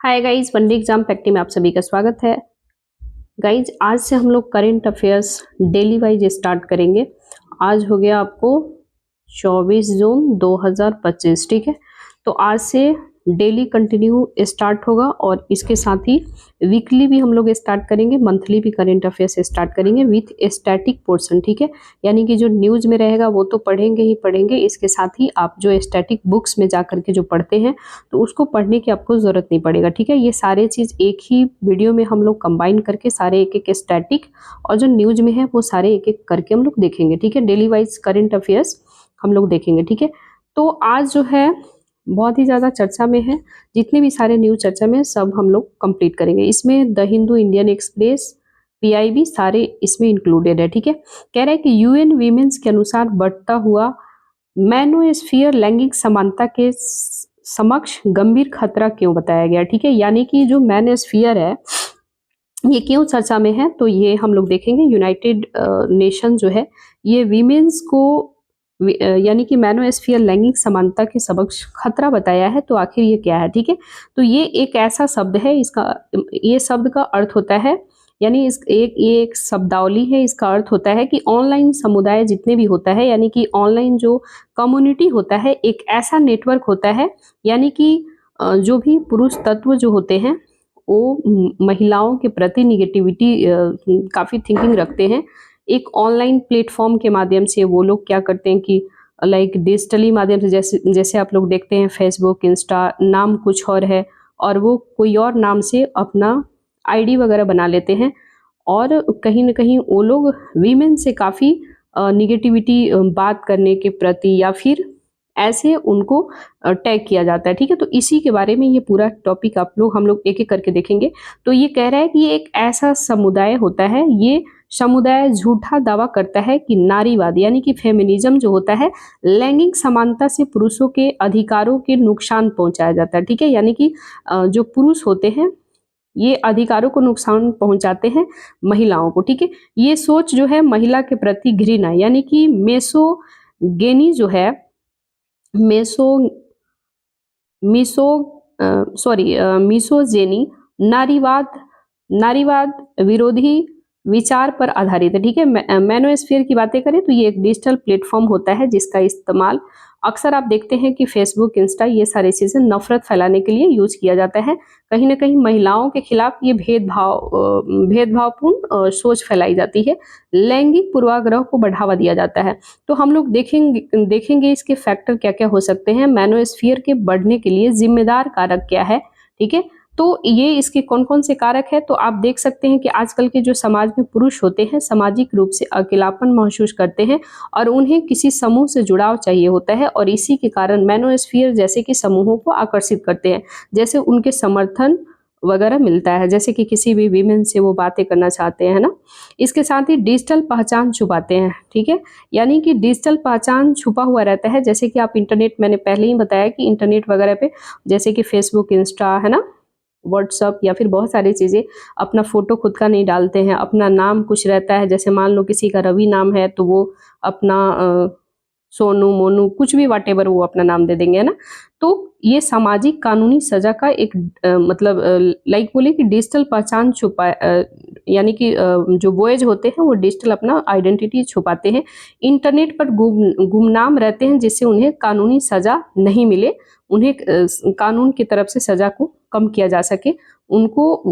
Hi guys, one day exam factory में आप सभी का स्वागत है। गाइस, आज से हम लोग current affairs daily wise start करेंगे। आज हो गया आपको 24 जून 2025, ठीक है। तो आज से डेली कंटिन्यू स्टार्ट होगा और इसके साथ ही वीकली भी हम लोग स्टार्ट करेंगे, मंथली भी करंट अफेयर्स स्टार्ट करेंगे विथ स्टैटिक पोर्शन, ठीक है। यानी कि जो न्यूज़ में रहेगा वो तो पढ़ेंगे ही पढ़ेंगे, इसके साथ ही आप जो स्टैटिक बुक्स में जा करके जो पढ़ते हैं तो उसको पढ़ने की आपको ज़रूरत नहीं पड़ेगा, ठीक है। ये सारे चीज़ एक ही वीडियो में हम लोग कंबाइन करके सारे एक एक स्टैटिक और जो न्यूज़ में है वो सारे एक एक करके हम लोग देखेंगे, ठीक है। डेली वाइज करंट अफेयर्स हम लोग देखेंगे, ठीक है। तो आज जो है बहुत ही ज़्यादा चर्चा में है, जितने भी सारे न्यूज़ चर्चा में सब हम लोग कंप्लीट करेंगे। इसमें the Hindu, Indian express, PIB सारे इसमें इंक्लूडेड है, ठीक है। कह रहा है कि यूएन वीमेंस के अनुसार बढ़ता हुआ मैनोस्फीयर लैंगिक समानता के समक्ष गंभीर खतरा क्यों बताया गया, ठीक है। यानी कि जो मैनोस्फीयर है ये क्यों चर्चा में है, तो ये हम लोग देखेंगे। यूनाइटेड नेशन जो है ये वीमेंस को यानी कि मैनोस्फीयर लैंगिक समानता के समक्ष खतरा बताया है, तो आखिर ये क्या है, ठीक है। तो ये एक ऐसा शब्द है, इसका ये शब्द का अर्थ होता है, यानी ये एक शब्दावली है। इसका अर्थ होता है कि ऑनलाइन समुदाय जितने भी होता है, यानी कि ऑनलाइन जो कम्युनिटी होता है एक ऐसा नेटवर्क होता है, यानी कि जो भी पुरुष तत्व जो होते हैं वो महिलाओं के प्रति निगेटिविटी काफ़ी थिंकिंग रखते हैं। एक ऑनलाइन प्लेटफॉर्म के माध्यम से वो लोग क्या करते हैं कि लाइक डिजिटली माध्यम से, जैसे जैसे आप लोग देखते हैं फेसबुक, इंस्टा, नाम कुछ और है और वो कोई और नाम से अपना आईडी वगैरह बना लेते हैं और कहीं न कहीं वो लोग वीमेन से काफ़ी निगेटिविटी बात करने के प्रति या फिर ऐसे उनको टैग किया जाता है, ठीक है। तो इसी के बारे में ये पूरा टॉपिक हम लोग एक-एक करके देखेंगे। तो ये कह रहा है कि ये एक ऐसा समुदाय होता है, ये समुदाय झूठा दावा करता है कि नारीवाद यानी कि फेमिनिज्म जो होता है, लैंगिक समानता से पुरुषों के अधिकारों के नुकसान पहुँचाया जाता है, ठीक है। यानी कि जो पुरुष होते हैं ये अधिकारों को नुकसान पहुँचाते हैं महिलाओं को, ठीक है। ये सोच जो है महिला के प्रति घृणा यानी कि मेसोगेनी जो है, मेसो मिसो मिसोजेनी नारीवाद नारीवाद विरोधी विचार पर आधारित है, ठीक है। मैनोस्फीयर की बातें करें तो ये एक डिजिटल प्लेटफॉर्म होता है जिसका इस्तेमाल अक्सर आप देखते हैं कि फेसबुक, इंस्टा ये सारी चीज़ें नफरत फैलाने के लिए यूज किया जाता है। कहीं ना कहीं महिलाओं के खिलाफ ये भेदभावपूर्ण सोच फैलाई जाती है, लैंगिक पूर्वाग्रह को बढ़ावा दिया जाता है। तो हम लोग देखेंगे इसके फैक्टर क्या क्या हो सकते हैं, मैनोस्फीयर के बढ़ने के लिए जिम्मेदार कारक क्या है, ठीक है। तो ये इसके कौन कौन से कारक है, तो आप देख सकते हैं कि आजकल के जो समाज में पुरुष होते हैं सामाजिक रूप से अकेलापन महसूस करते हैं और उन्हें किसी समूह से जुड़ाव चाहिए होता है और इसी के कारण मैनोस्फीयर जैसे कि समूहों को आकर्षित करते हैं, जैसे उनके समर्थन वगैरह मिलता है, जैसे कि किसी भी वीमेन से वो बातें करना चाहते हैं ना। इसके साथ ही डिजिटल पहचान छुपाते हैं, ठीक है। यानी कि डिजिटल पहचान छुपा हुआ रहता है, जैसे कि आप इंटरनेट, मैंने पहले ही बताया कि इंटरनेट वगैरह पे जैसे कि फेसबुक, इंस्टा है ना, व्हाट्सअप या फिर बहुत सारी चीज़ें, अपना फ़ोटो खुद का नहीं डालते हैं, अपना नाम कुछ रहता है, जैसे मान लो किसी का रवि नाम है तो वो अपना सोनू, मोनू कुछ भी व्हाटएवर वो अपना नाम दे देंगे, है ना। तो ये सामाजिक कानूनी सज़ा का एक मतलब लाइक बोले कि डिजिटल पहचान यानी कि जो बॉयज़ होते हैं वो डिजिटल अपना आइडेंटिटी छुपाते हैं, इंटरनेट पर गुमनाम रहते हैं जिससे उन्हें कानूनी सज़ा नहीं मिले, उन्हें कानून की तरफ से सज़ा को कम किया जा सके, उनको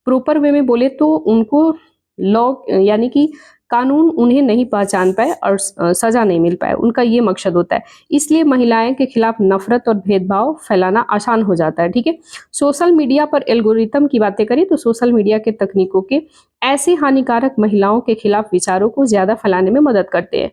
प्रॉपर वे में बोले तो उनको लॉ यानी कि कानून उन्हें नहीं पहचान पाए और सज़ा नहीं मिल पाए, उनका ये मकसद होता है। इसलिए महिलाएं के खिलाफ नफरत और भेदभाव फैलाना आसान हो जाता है, ठीक है। सोशल मीडिया पर एल्गोरिथम की बातें करें तो सोशल मीडिया के तकनीकों के ऐसे हानिकारक महिलाओं के खिलाफ विचारों को ज़्यादा फैलाने में मदद करते हैं।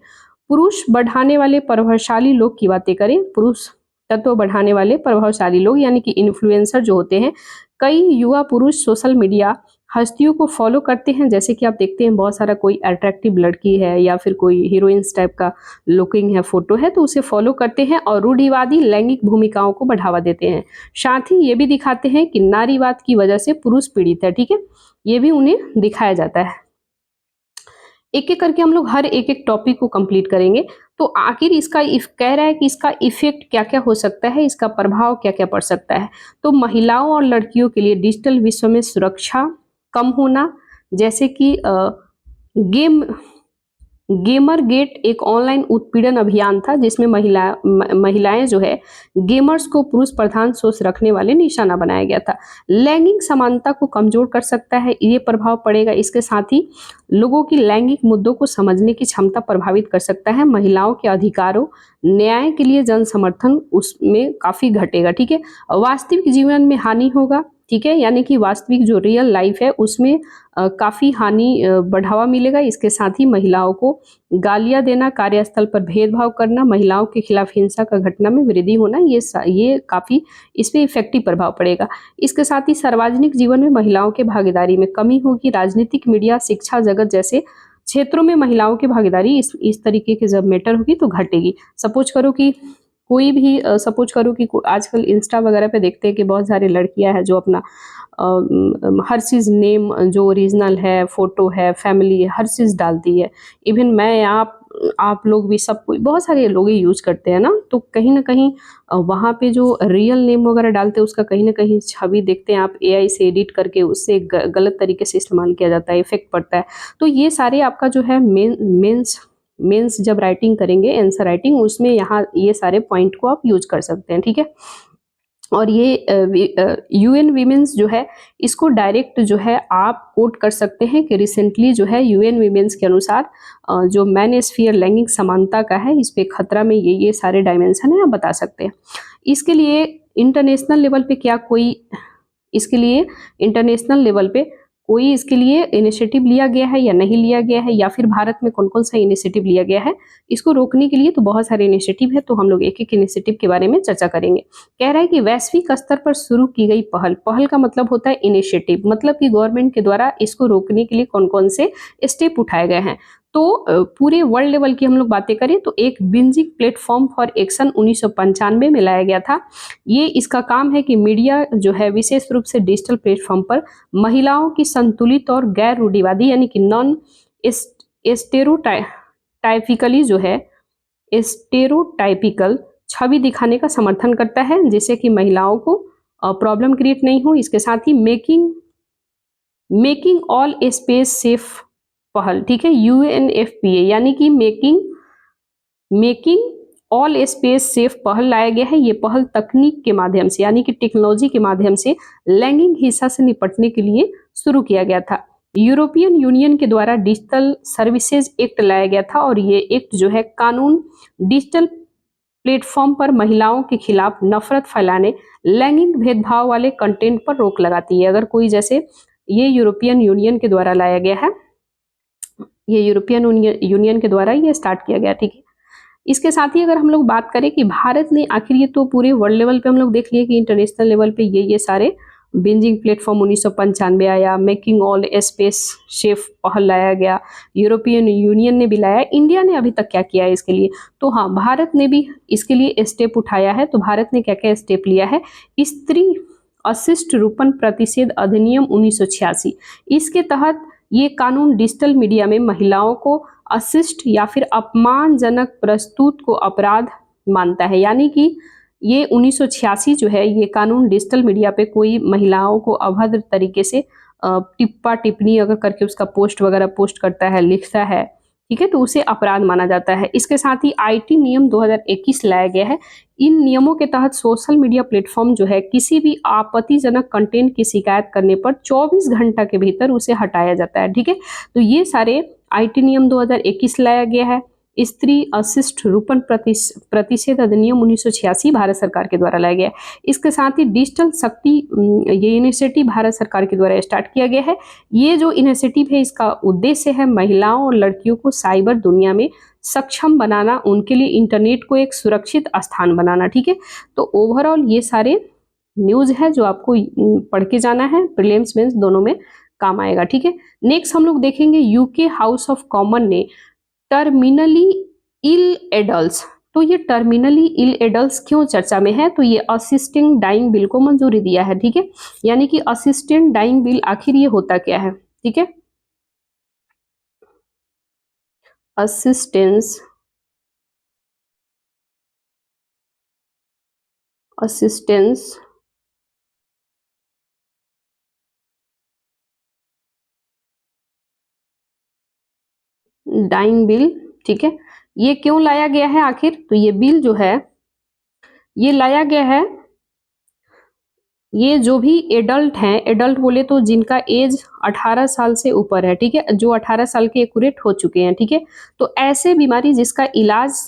पुरुष बढ़ाने वाले प्रभावशाली लोग की बातें करें, पुरुष तत्व बढ़ाने वाले प्रभावशाली लोग यानी कि इन्फ्लुएंसर जो होते हैं, कई युवा पुरुष सोशल मीडिया हस्तियों को फॉलो करते हैं, जैसे कि आप देखते हैं बहुत सारा कोई अट्रैक्टिव लड़की है या फिर कोई हीरोइंस टाइप का लुकिंग है, फोटो है, तो उसे फॉलो करते हैं और रूढ़िवादी लैंगिक भूमिकाओं को बढ़ावा देते हैं। साथ ही ये भी दिखाते हैं कि नारीवाद की वजह से पुरुष पीड़ित है, ठीक है, ये भी उन्हें दिखाया जाता है। एक एक करके हम लोग हर एक एक टॉपिक को कंप्लीट करेंगे। तो आखिर इसका इफ कह रहा है कि इसका इफेक्ट क्या क्या हो सकता है, इसका प्रभाव क्या क्या पड़ सकता है। तो महिलाओं और लड़कियों के लिए डिजिटल विश्व में सुरक्षा कम होना, जैसे कि गेम गेमर गेट एक ऑनलाइन उत्पीड़न अभियान था जिसमें महिलाएं जो है गेमर्स को पुरुष प्रधान सोच रखने वाले निशाना बनाया गया था। लैंगिक समानता को कमजोर कर सकता है, ये प्रभाव पड़ेगा। इसके साथ ही लोगों की लैंगिक मुद्दों को समझने की क्षमता प्रभावित कर सकता है। महिलाओं के अधिकारों, न्याय के लिए जन समर्थन उसमें काफी घटेगा। ठीक है, वास्तविक जीवन में हानि होगा। ठीक है, यानी कि वास्तविक जो रियल लाइफ है उसमें काफी हानि बढ़ावा मिलेगा। इसके साथ ही महिलाओं को गालियां देना, कार्यस्थल पर भेदभाव करना, महिलाओं के खिलाफ हिंसा का घटना में वृद्धि होना, ये काफी इस पे इफेक्टिव प्रभाव पड़ेगा। इसके साथ ही सार्वजनिक जीवन में महिलाओं के भागीदारी में कमी होगी। राजनीतिक, मीडिया, शिक्षा जगत जैसे क्षेत्रों में महिलाओं की भागीदारी इस तरीके की जब मैटर होगी तो घटेगी। सपोज करो कि कोई भी आजकल इंस्टा वगैरह पे देखते हैं कि बहुत सारी लड़कियां हैं जो अपना हर चीज़ नेम जो ओरिजिनल है, फोटो है, फैमिली है, हर चीज़ डालती है। इवन मैं, आप लोग भी, सब कोई, बहुत सारे लोग ही यूज करते हैं ना। तो कहीं ना कहीं वहाँ पे जो रियल नेम वगैरह डालते हैं उसका कहीं ना कहीं छवि देखते हैं आप, एआई से एडिट करके उससे गलत तरीके से इस्तेमाल किया जाता है, इफेक्ट पड़ता है। तो ये सारे आपका जो है मेंस जब राइटिंग करेंगे, आंसर राइटिंग, उसमें यहाँ ये सारे पॉइंट को आप यूज कर सकते हैं। ठीक है, और ये यूएन वीमेंस जो है इसको डायरेक्ट जो है आप कोट कर सकते हैं कि रिसेंटली जो है यूएन वीमेंस के अनुसार जो मैनोस्फीयर लैंगिक समानता का है, इस पे खतरा में ये सारे डायमेंशन है, आप बता सकते हैं। इसके लिए इंटरनेशनल लेवल पे क्या कोई इसके लिए इंटरनेशनल लेवल पे कोई इसके लिए इनिशिएटिव लिया गया है या नहीं लिया गया है, या फिर भारत में कौन कौन सा इनिशिएटिव लिया गया है इसको रोकने के लिए? तो बहुत सारे इनिशिएटिव है, तो हम लोग एक एक इनिशिएटिव के बारे में चर्चा करेंगे। कह रहा है कि वैश्विक स्तर पर शुरू की गई पहल का मतलब होता है इनिशिएटिव, मतलब कि गवर्नमेंट के द्वारा इसको रोकने के लिए कौन कौन से स्टेप उठाए गए हैं। तो पूरे वर्ल्ड लेवल की हम लोग बातें करें तो एक बिंजिंग प्लेटफॉर्म फॉर एक्शन 1995 में लाया गया था। ये इसका काम है कि मीडिया जो है विशेष रूप से डिजिटल प्लेटफॉर्म पर महिलाओं की संतुलित और गैर रूढ़िवादी यानी कि नॉन स्टेरोटाइपिकली जो है स्टेरोटाइपिकल छवि दिखाने का समर्थन करता है, जिससे कि महिलाओं को प्रॉब्लम क्रिएट नहीं हो। इसके साथ ही मेकिंग ऑल स्पेस सेफ पहल, ठीक है, यूएनएफपीए यानी कि मेकिंग ऑल स्पेस सेफ पहल लाया गया है। ये पहल तकनीक के माध्यम से यानी कि टेक्नोलॉजी के माध्यम से लैंगिक हिंसा से निपटने के लिए शुरू किया गया था। यूरोपियन यूनियन के द्वारा डिजिटल सर्विसेज एक्ट लाया गया था, और ये एक्ट जो है कानून डिजिटल प्लेटफॉर्म पर महिलाओं के खिलाफ नफरत फैलाने, लैंगिक भेदभाव वाले कंटेंट पर रोक लगाती है। अगर कोई, जैसे ये यूरोपियन यूनियन के द्वारा लाया गया है, ये यूरोपियन यूनियन के द्वारा ये स्टार्ट किया गया। ठीक है, इसके साथ ही अगर हम लोग बात करें कि भारत ने आखिर, ये तो पूरे वर्ल्ड लेवल पे हम लोग देख लिए कि इंटरनेशनल लेवल पे ये सारे बिंजिंग प्लेटफॉर्म 1995 आया, मेकिंग ऑल स्पेस सेफ पहल लाया गया, यूरोपियन यूनियन ने भी लाया। इंडिया ने अभी तक क्या किया है इसके लिए? तो हाँ, भारत ने भी इसके लिए स्टेप उठाया है। तो भारत ने क्या क्या स्टेप लिया है? स्त्री अशिष्ट रूपन प्रतिषेध अधिनियम 1986, इसके तहत ये कानून डिजिटल मीडिया में महिलाओं को अशिष्ट या फिर अपमानजनक प्रस्तुत को अपराध मानता है। यानी कि ये 1986 जो है ये कानून डिजिटल मीडिया पे कोई महिलाओं को अभद्र तरीके से टिप्पा टिप्पणी अगर करके उसका पोस्ट वगैरह पोस्ट करता है, लिखता है, ठीक है, तो उसे अपराध माना जाता है। इसके साथ ही आईटी नियम 2021 लाया गया है। इन नियमों के तहत सोशल मीडिया प्लेटफॉर्म जो है किसी भी आपत्तिजनक कंटेंट की शिकायत करने पर 24 घंटा के भीतर उसे हटाया जाता है। ठीक है, तो ये सारे आईटी नियम 2021 लाया गया है। स्त्री अशिष्ट रूपन प्रतिषेध अधिनियम 1986 भारत सरकार के द्वारा लाया गया है। इसके साथ ही डिजिटल शक्ति, ये इनिशिएटिव भारत सरकार के द्वारा स्टार्ट किया गया है। ये जो इनिशिएटिव है इसका उद्देश्य है महिलाओं और लड़कियों को साइबर दुनिया में सक्षम बनाना, उनके लिए इंटरनेट को एक सुरक्षित स्थान बनाना। ठीक है, तो ओवरऑल ये सारे न्यूज है जो आपको पढ़ के जाना है, प्रीलिम्स मेंस दोनों में काम आएगा। ठीक है, नेक्स्ट हम लोग देखेंगे यूके हाउस ऑफ कॉमन ने टर्मिनली इल एडल्ट्स, तो ये टर्मिनली इल एडल्ट्स क्यों चर्चा में है? तो ये असिस्टेंट डाइंग बिल को मंजूरी दिया है। ठीक है, यानी कि असिस्टेंट डाइंग बिल आखिर ये होता क्या है? ठीक है, असिस्टेंस डाइंग बिल, ठीक है। ये क्यों लाया गया है आखिर? तो ये बिल जो है ये लाया गया है, ये जो भी एडल्ट हैं, एडल्ट बोले तो जिनका एज 18 साल से ऊपर है, ठीक है, जो 18 साल के एक्यूरेट हो चुके हैं, ठीक है, तो ऐसे बीमारी जिसका इलाज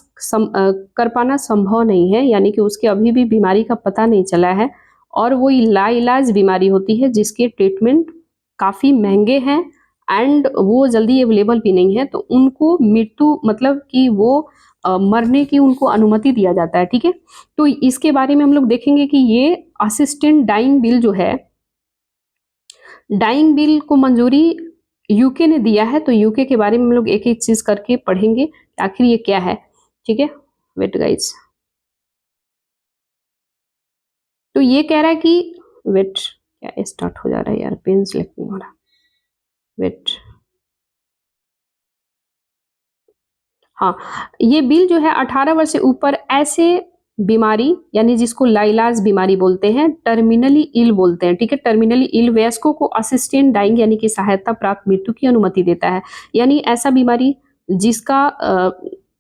कर पाना संभव नहीं है, यानी कि उसके अभी भी बीमारी का पता नहीं चला है और वो लाइलाज बीमारी होती है जिसके ट्रीटमेंट काफ़ी महंगे हैं एंड वो जल्दी अवेलेबल भी नहीं है, तो उनको मृत्यु मतलब कि वो मरने की उनको अनुमति दिया जाता है, ठीक है। तो इसके बारे में हम लोग देखेंगे कि ये असिस्टेंट डाइंग बिल जो है, डाइंग बिल को मंजूरी यूके ने दिया है, तो यूके के बारे में हम लोग एक एक चीज करके पढ़ेंगे कि आखिर ये क्या है, ठीक है। वेट गाइज, तो ये कह रहा है कि वेट, क्या स्टार्ट हो जा रहा है यार, पेन सेलेक्ट नहीं हो रहा, वेट, हाँ, ये बिल जो है 18 वर्ष से ऊपर ऐसे बीमारी यानी जिसको लाइलाज बीमारी बोलते हैं, टर्मिनली इल बोलते हैं, ठीक है, टर्मिनली इल वयस्कों को असिस्टेंट डाइंग यानी कि सहायता प्राप्त मृत्यु की अनुमति देता है। यानी ऐसा बीमारी जिसका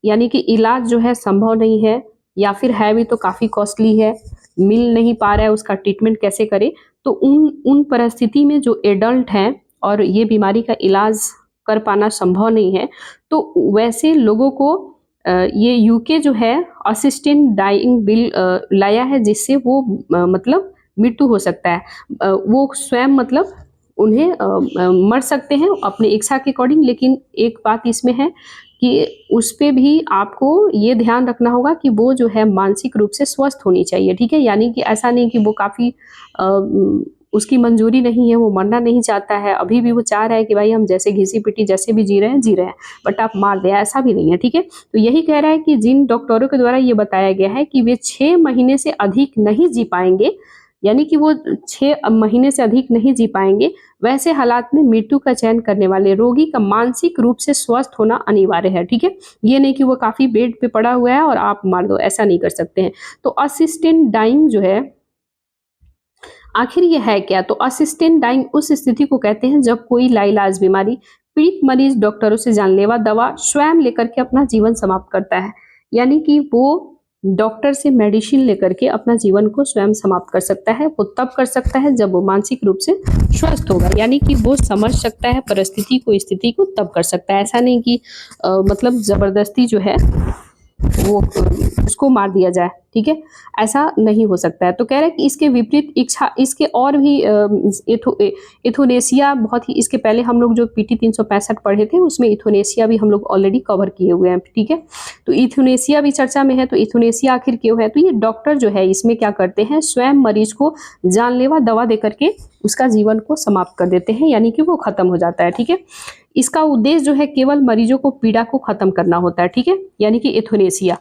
यानी कि इलाज जो है संभव नहीं है या फिर है भी तो काफ़ी कॉस्टली है, मिल नहीं पा रहा है, उसका ट्रीटमेंट कैसे करे, तो उन परिस्थिति में जो एडल्ट हैं और ये बीमारी का इलाज कर पाना संभव नहीं है, तो वैसे लोगों को ये यूके जो है असिस्टेंट डाइंग बिल लाया है जिससे वो मतलब मृत्यु हो सकता है, वो स्वयं मतलब उन्हें मर सकते हैं अपनी इच्छा के अकॉर्डिंग, लेकिन एक बात इसमें है कि उस पे भी आपको ये ध्यान रखना होगा कि वो जो है मानसिक रूप से स्वस्थ होनी चाहिए, ठीक है, यानी कि ऐसा नहीं कि वो काफ़ी उसकी मंजूरी नहीं है, वो मरना नहीं चाहता है, अभी भी वो चाह रहा है कि भाई हम जैसे घिसी-पिटी जैसे भी जी रहे हैं, बट आप मार दें, ऐसा भी नहीं है, ठीक है। तो यही कह रहा है कि जिन डॉक्टरों के द्वारा ये बताया गया है कि वे 6 महीने से अधिक नहीं जी पाएँगे, यानी कि वो 6 महीने से अधिक नहीं जी पाएँगे, वैसे हालात में मृत्यु का चयन करने वाले रोगी का मानसिक रूप से स्वस्थ होना अनिवार्य है, ठीक है। ये नहीं कि वो काफ़ी बेड पे पड़ा हुआ है और आप मार दो, ऐसा नहीं कर सकते हैं। तो असिस्टेंट डाइंग जो है, आखिर ये है क्या? तो असिस्टेंट डाइंग उस स्थिति को कहते हैं जब कोई लाइलाज बीमारी पीड़ित मरीज डॉक्टरों से जानलेवा दवा स्वयं लेकर के अपना जीवन समाप्त करता है, यानी कि वो डॉक्टर से मेडिसिन लेकर के अपना जीवन को स्वयं समाप्त कर सकता है। वो तब कर सकता है जब वो मानसिक रूप से स्वस्थ होगा, यानी कि वो समझ सकता है परिस्थिति को, स्थिति को, तब कर सकता है। ऐसा नहीं कि मतलब जबरदस्ती जो है वो उसको मार दिया जाए, ठीक है, ऐसा नहीं हो सकता है। तो कह रहे हैं कि इसके विपरीत इच्छा, इसके और भी इथोनेसिया, बहुत ही इसके पहले हम लोग जो पीटी 365 पढ़े थे उसमें इथोनेसिया भी हम लोग ऑलरेडी कवर किए हुए हैं, ठीक है। तो इथोनेसिया भी चर्चा में है। तो इथोनेसिया आखिर क्यों है? तो ये डॉक्टर जो है इसमें क्या करते हैं, स्वयं मरीज को जानलेवा दवा दे करके उसका जीवन को समाप्त कर देते हैं, यानी कि वो खत्म हो जाता है, ठीक है। इसका उद्देश्य जो है केवल मरीजों को पीड़ा को खत्म करना होता है, ठीक है, यानी कि एथोनेसिया।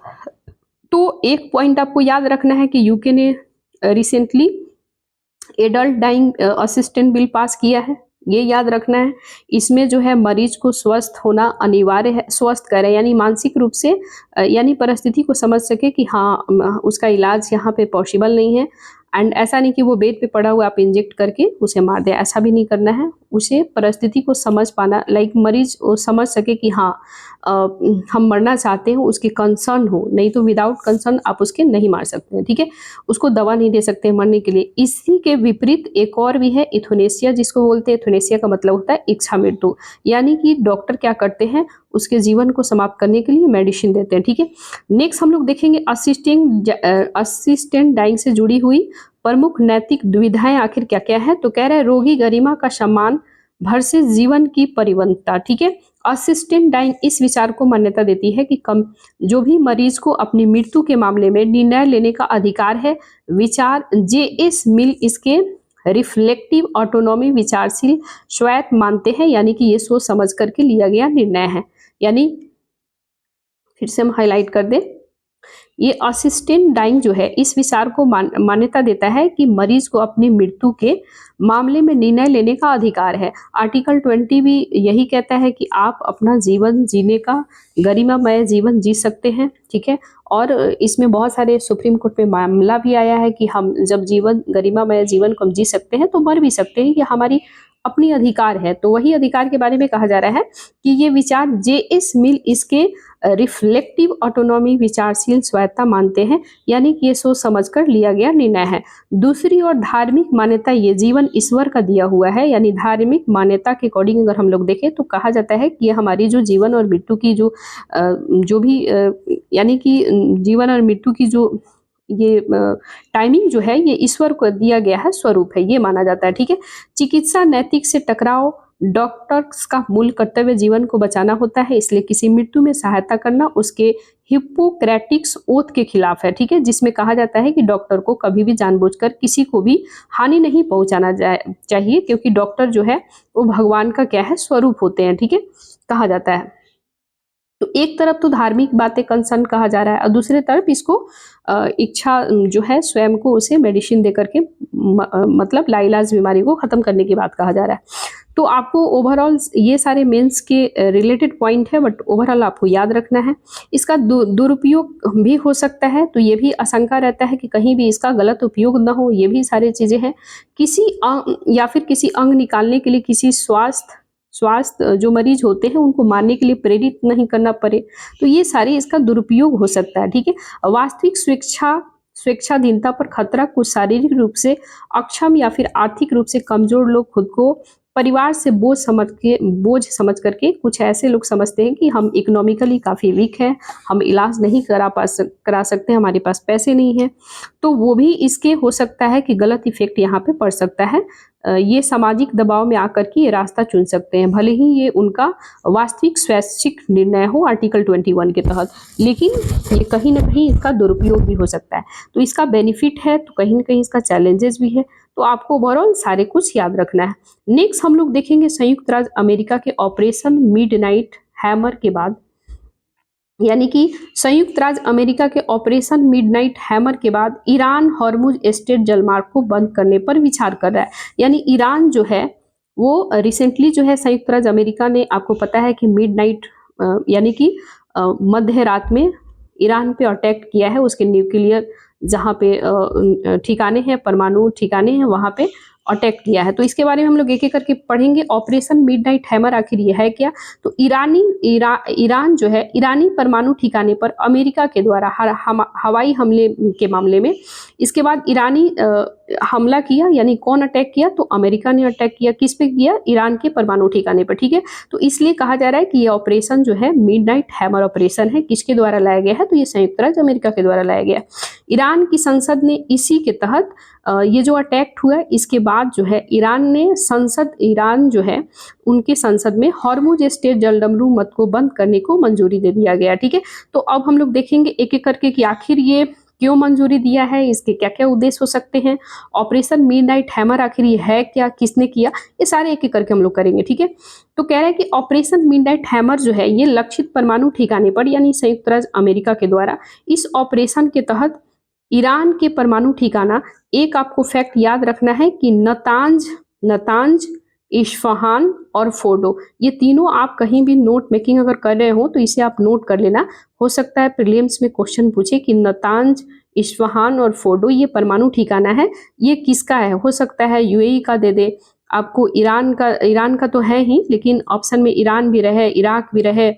तो एक पॉइंट आपको याद रखना है कि यूके ने recently adult dying assistant bill pass किया है, ये याद रखना है। इसमें जो है मरीज को स्वस्थ होना अनिवार्य है, स्वस्थ करे यानी मानसिक रूप से यानी परिस्थिति को समझ सके कि हाँ उसका इलाज यहाँ पे पॉसिबल नहीं है, एंड ऐसा नहीं कि वो बेड पे पड़ा हुआ आप इंजेक्ट करके उसे मार दे, ऐसा भी नहीं करना है। उसे परिस्थिति को समझ पाना, लाइक मरीज वो समझ सके कि हाँ हम मरना चाहते हैं, उसकी कंसर्न हो, नहीं तो विदाउट कंसर्न आप उसके नहीं मार सकते हैं, ठीक है, उसको दवा नहीं दे सकते मरने के लिए। इसी के विपरीत एक और भी है इथोनेसिया, जिसको बोलते हैं, इथोनेसिया का मतलब होता है इच्छा मृत्यु, यानी कि डॉक्टर क्या करते हैं, उसके जीवन को समाप्त करने के लिए मेडिसिन देते हैं, ठीक है। नेक्स्ट हम लोग देखेंगे असिस्टेंट डाइंग से जुड़ी हुई प्रमुख नैतिक दुविधाएं आखिर क्या क्या है। तो कह रहे हैं रोगी गरिमा का सम्मान भर से जीवन की परिवंता, ठीक है। असिस्टेंट डाइंग इस विचार को मान्यता देती है कि कम जो भी मरीज को अपनी मृत्यु के मामले में निर्णय लेने का अधिकार है, विचार जे.एस. मिल इसके रिफ्लेक्टिव ऑटोनॉमी विचारशील स्वायत्त मानते हैं, यानी कि ये सोच समझ करके लिया गया निर्णय है। यानी फिर से हम हाईलाइट कर दें ये असिस्टेड डाइंग जो है इस विचार को मान्यता देता है कि मरीज को अपनी मृत्यु के मामले में निर्णय लेने का अधिकार है। आर्टिकल 20 भी यही कहता है कि आप अपना जीवन जीने का गरिमामय जीवन जी सकते हैं, ठीक है। और इसमें बहुत सारे सुप्रीम कोर्ट में मामला भी आया है कि हम जब जीवन गरिमामय जीवन को हम जी सकते हैं तो मर भी सकते हैं, ये हमारी अपनी अधिकार है। तो वही अधिकार के बारे में कहा जा रहा है कि ये विचार जे.एस. मिल इसके रिफ्लेक्टिव ऑटोनॉमी विचारशील स्वायत्ता मानते हैं, यानी कि ये सोच समझकर लिया गया निर्णय है। दूसरी ओर धार्मिक मान्यता, ये जीवन ईश्वर का दिया हुआ है, यानी धार्मिक मान्यता के अकॉर्डिंग अगर हम लोग देखें तो कहा जाता है कि ये हमारी जो जीवन और मृत्यु की जो भी यानी कि जीवन और मृत्यु की जो ये टाइमिंग जो है ये ईश्वर को दिया गया है, स्वरूप है, ये माना जाता है, ठीक है। चिकित्सा नैतिक से टकराव, डॉक्टर्स का मूल कर्तव्य जीवन को बचाना होता है, इसलिए किसी मृत्यु में सहायता करना उसके हिप्पोक्रेटिक्स ओथ के खिलाफ है, ठीक है, जिसमें कहा जाता है कि डॉक्टर को कभी भी जानबूझकर किसी को भी हानि नहीं पहुंचाना चाहिए, क्योंकि डॉक्टर जो है वो भगवान का क्या है, स्वरूप होते हैं, ठीक है, कहा जाता है। तो एक तरफ तो धार्मिक बातें कंसर्न कहा जा रहा है और दूसरी तरफ इसको इच्छा जो है स्वयं को उसे मेडिसिन दे करके मतलब लाइलाज बीमारी को खत्म करने की बात कहा जा रहा है। तो आपको ओवरऑल ये सारे मेंस के रिलेटेड पॉइंट है, बट ओवरऑल आपको याद रखना है। इसका दुरुपयोग भी हो सकता है, तो ये भी आशंका रहता है कि कहीं भी इसका गलत उपयोग ना हो, ये भी सारी चीजें हैं। किसी या फिर किसी अंग निकालने के लिए किसी स्वास्थ्य जो मरीज होते हैं उनको मारने के लिए प्रेरित नहीं करना पड़े, तो ये सारी इसका दुरुपयोग हो सकता है, ठीक है। वास्तविक स्वेच्छाधीनता पर खतरा, कुछ शारीरिक रूप से अक्षम या फिर आर्थिक रूप से कमजोर लोग खुद को परिवार से बोझ समझ करके कुछ ऐसे लोग समझते हैं कि हम इकोनॉमिकली काफ़ी वीक है, हम इलाज नहीं करा सकते, हमारे पास पैसे नहीं है, तो वो भी इसके हो सकता है कि गलत इफेक्ट यहाँ पे पड़ सकता है। ये सामाजिक दबाव में आकर के ये रास्ता चुन सकते हैं, भले ही ये उनका वास्तविक स्वैच्छिक निर्णय हो आर्टिकल 21 के तहत, लेकिन ये कहीं ना कहीं इसका दुरुपयोग भी हो सकता है। तो इसका बेनिफिट है तो कहीं ना कहीं इसका चैलेंजेस भी है, तो आपको ओवरऑल सारे कुछ याद रखना है। नेक्स्ट हम लोग देखेंगे संयुक्त राज्य अमेरिका के ऑपरेशन मिडनाइट हैमर के बाद, यानी कि संयुक्त राज्य अमेरिका के ऑपरेशन मिडनाइट हैमर के बाद ईरान हॉर्मुज स्ट्रेट जलमार्ग को बंद करने पर विचार कर रहा है। यानी ईरान जो है वो रिसेंटली जो है संयुक्त राज्य अमेरिका ने, आपको पता है कि मिडनाइट यानी कि मध्य रात में ईरान पे अटैक किया है, उसके न्यूक्लियर जहाँ पे ठिकाने हैं, परमाणु ठिकाने हैं, वहाँ पे अटैक किया है। तो इसके बारे में हम लोग एक एक करके पढ़ेंगे। ऑपरेशन मिडनाइट हैमर आखिर ये है क्या? तो ईरान जो है ईरानी परमाणु ठिकाने पर अमेरिका के द्वारा हवाई हमले के मामले में, इसके बाद ईरानी हमला किया, यानी कौन अटैक किया? तो अमेरिका ने अटैक किया। किस पे किया? ईरान के परमाणु ठिकाने पर, ठीक है। तो इसलिए कहा जा रहा है कि ये ऑपरेशन जो है मिडनाइट हैमर ऑपरेशन है, किसके द्वारा लाया गया है? तो ये संयुक्त राज्य अमेरिका के द्वारा लाया गया। ईरान की संसद ने इसी के तहत ये जो अटैक हुआ इसके बाद जो है ईरान जो है उनके संसद में हॉर्मुज स्ट्रेट जलडमरू मत को बंद करने को मंजूरी दे दिया गया, ठीक है। तो अब हम लोग देखेंगे एक एक करके कि आखिर ये क्यों मंजूरी दिया है, इसके क्या क्या उद्देश्य हो सकते हैं, ऑपरेशन मिडनाइट हैमर आखिर ये है क्या, किसने किया, ये सारे एक एक करके हम लोग करेंगे, ठीक है। तो कह रहा है कि ऑपरेशन मिडनाइट हैमर जो है ये लक्षित परमाणु ठिकाने पर, यानी संयुक्त राज्य अमेरिका के द्वारा इस ऑपरेशन के तहत ईरान के परमाणु ठिकाना, एक आपको फैक्ट याद रखना है कि नतांज, इस्फहान और फोर्डो, ये तीनों आप कहीं भी नोट मेकिंग अगर कर रहे हो तो इसे आप नोट कर लेना। हो सकता है प्रीलिम्स में क्वेश्चन पूछे कि नतांज, इस्फहान और फोर्डो ये परमाणु ठिकाना है, ये किसका है? हो सकता है यूएई का दे दे आपको, ईरान का तो है ही, लेकिन ऑप्शन में ईरान भी रहे, इराक भी रहे,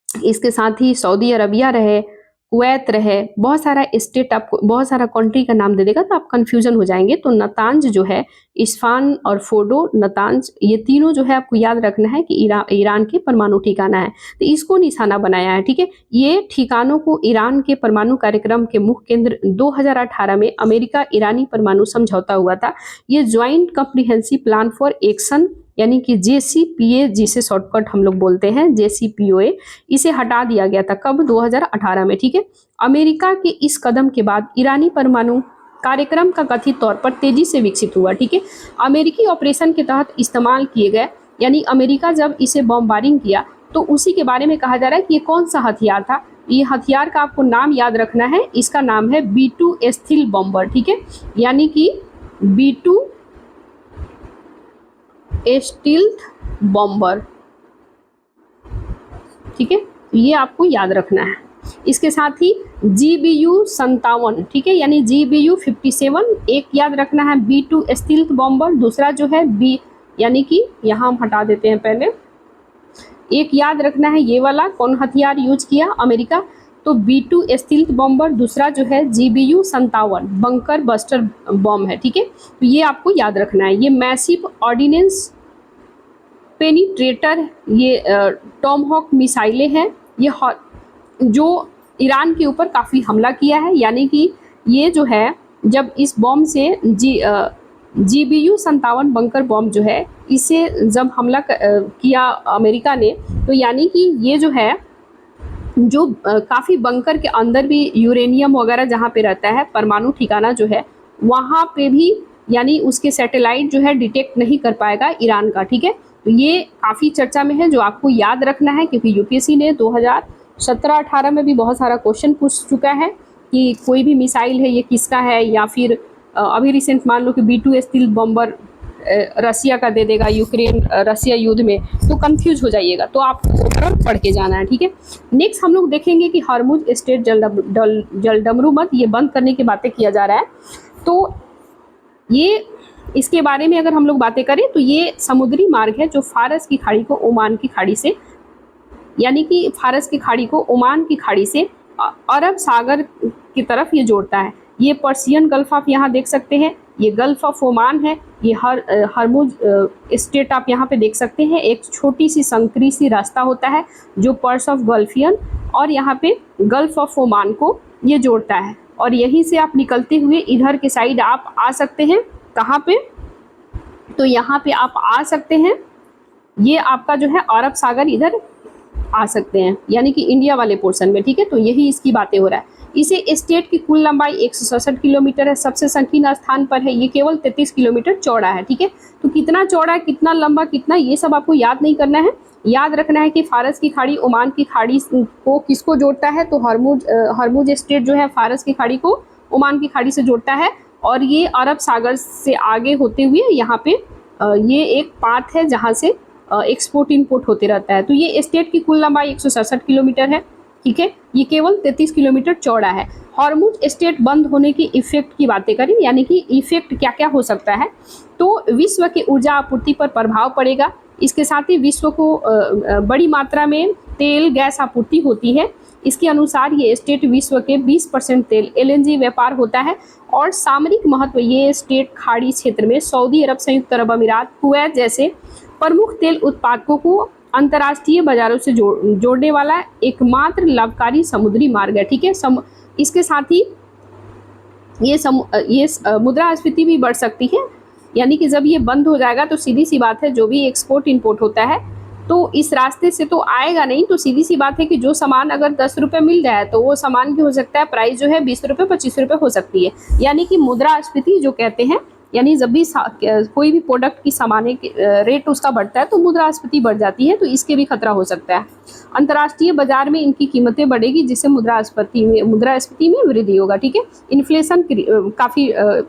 इसके साथ ही सऊदी अरबिया रहे, कुवैत रहे, बहुत सारा स्टेट आपको, बहुत सारा कंट्री का नाम दे देगा तो आप कंफ्यूजन हो जाएंगे। तो नतांज जो है, इस्फहान और फोर्डो, नतांज, ये तीनों जो है आपको याद रखना है कि ईरान के परमाणु ठिकाना है, तो इसको निशाना बनाया है, ठीक है। ये ठिकानों को ईरान के परमाणु कार्यक्रम के मुख्य केंद्र 2018 में अमेरिका ईरानी परमाणु समझौता हुआ था। ये joint comprehensive plan for action, यानी कि JCPOA, जिसे शॉर्टकट हम लोग बोलते हैं JCPOA, इसे हटा दिया गया था। कब? 2018 में, ठीक है। अमेरिका के इस कदम के बाद ईरानी परमाणु कार्यक्रम का कथित तौर पर तेजी से विकसित हुआ, ठीक है। अमेरिकी ऑपरेशन के तहत इस्तेमाल किए गए, यानी अमेरिका जब इसे बॉम्बारिंग किया तो उसी के बारे में कहा जा रहा है कि ये कौन सा हथियार था? ये हथियार का आपको नाम याद रखना है, इसका नाम है B2 स्टील्थ बॉम्बर, ठीक है, यानी कि B2 स्टील्थ बॉम्बर, ठीक है, ये आपको याद रखना है। इसके साथ ही GBU-57, ठीक है, यानी GBU-57 एक याद रखना है, B2 स्टील्थ बॉम्बर। दूसरा जो है बी, यानी कि यहाँ हम हटा देते हैं पहले, एक याद रखना है ये वाला कौन हथियार यूज किया, अमेरिका, तो B2 स्टील्थ बॉम्बर। दूसरा जो है GBU-57 बंकर बस्टर बॉम्ब है, ठीक है, तो ये आपको याद रखना है। ये मैसिव ऑर्डिनेंस पेनिट्रेटर, ये टॉमहॉक मिसाइलें हैं, ये जो ईरान के ऊपर काफ़ी हमला किया है, यानी कि ये जो है जब इस बॉम्ब से GBU-57 बंकर बॉम्ब जो है, इसे जब हमला किया अमेरिका ने, तो यानी कि ये जो है जो काफ़ी बंकर के अंदर भी यूरेनियम वगैरह जहाँ पे रहता है, परमाणु ठिकाना जो है, वहाँ पे भी यानी उसके सैटेलाइट जो है डिटेक्ट नहीं कर पाएगा ईरान का, ठीक है, तो ये काफ़ी चर्चा में है, जो आपको याद रखना है, क्योंकि यूपीएससी ने 2017-18 में भी बहुत सारा क्वेश्चन पूछ चुका है कि कोई भी मिसाइल है ये किसका है, या फिर अभी रिसेंट मान लो कि B2 स्टील्थ बॉम्बर रसिया का दे देगा यूक्रेन रसिया युद्ध में, तो कंफ्यूज हो जाइएगा, तो आपको ओवरऑल पढ़ के जाना है, ठीक है। नेक्स्ट हम लोग देखेंगे कि हॉर्मुज स्ट्रेट जलडमरूमत ये बंद करने की बातें किया जा रहा है, तो ये इसके बारे में अगर हम लोग बातें करें तो ये समुद्री मार्ग है जो फारस की खाड़ी को ओमान की खाड़ी से, यानी कि फारस की खाड़ी को ओमान की खाड़ी से अरब सागर की तरफ ये जोड़ता है। ये पर्सियन गल्फ आप यहाँ देख सकते हैं, ये गल्फ ऑफ ओमान है, ये हरमुज स्टेट आप यहाँ पे देख सकते हैं, एक छोटी सी संकरी सी रास्ता होता है जो पर्स ऑफ गल्फियन और यहाँ पे गल्फ ऑफ ओमान को ये जोड़ता है, और यहीं से आप निकलते हुए इधर के साइड आप आ सकते हैं, कहाँ पे, तो यहाँ पे आप आ सकते हैं, ये आपका जो है अरब सागर इधर आ सकते हैं, यानी कि इंडिया वाले पोर्शन में, ठीक है, तो यही इसकी बातें हो रहा है। इसे स्टेट की कुल लंबाई 167 किलोमीटर है, सबसे संकीर्ण स्थान पर है, ये केवल 33 किलोमीटर चौड़ा है, ठीक है, तो कितना चौड़ा है, कितना लंबा, कितना, ये सब आपको याद नहीं करना है, याद रखना है कि फारस की खाड़ी ओमान की खाड़ी को किसको जोड़ता है, तो हरमुज स्टेट जो है फारस की खाड़ी को ओमान की खाड़ी से जोड़ता है, और ये अरब सागर से आगे होते हुए यहाँ पे ये एक पाथ है जहाँ से एक्सपोर्ट इंपोर्ट होते रहता है। तो ये स्टेट की कुल लंबाई 167 किलोमीटर है, ठीक है, ये केवल 33 किलोमीटर चौड़ा है। हॉर्मुज स्टेट बंद होने की इफेक्ट की बातें करें, यानी कि इफेक्ट क्या क्या हो सकता है, तो विश्व की ऊर्जा आपूर्ति पर प्रभाव पड़ेगा, इसके साथ ही विश्व को बड़ी मात्रा में तेल गैस आपूर्ति होती है, इसके अनुसार ये स्टेट विश्व के 20% तेल LNG व्यापार होता है, और सामरिक महत्व ये स्टेट खाड़ी क्षेत्र में सऊदी अरब, संयुक्त अरब अमीरात, कुवैत जैसे प्रमुख तेल उत्पादकों को अंतर्राष्ट्रीय बाजारों से जोड़ने वाला एकमात्र लाभकारी समुद्री मार्ग है, ठीक है। इसके साथ ही ये मुद्रास्फीति भी बढ़ सकती है, यानी कि जब ये बंद हो जाएगा तो सीधी सी बात है जो भी एक्सपोर्ट इंपोर्ट होता है तो इस रास्ते से तो आएगा नहीं, तो सीधी सी बात है कि जो सामान अगर 10 रुपये मिल जाए तो वो सामान की हो सकता है प्राइस जो है 20 रुपये 25 रुपये हो सकती है, यानी कि मुद्रास्फीति जो कहते हैं, यानी जब भी कोई भी प्रोडक्ट की सामान रेट उसका बढ़ता है तो मुद्रास्फीति बढ़ जाती है, तो इसके भी खतरा हो सकता है। अंतर्राष्ट्रीय बाजार में इनकी कीमतें बढ़ेगी जिससे मुद्रास्फीति में वृद्धि होगा, ठीक है, इन्फ्लेशन काफ़ी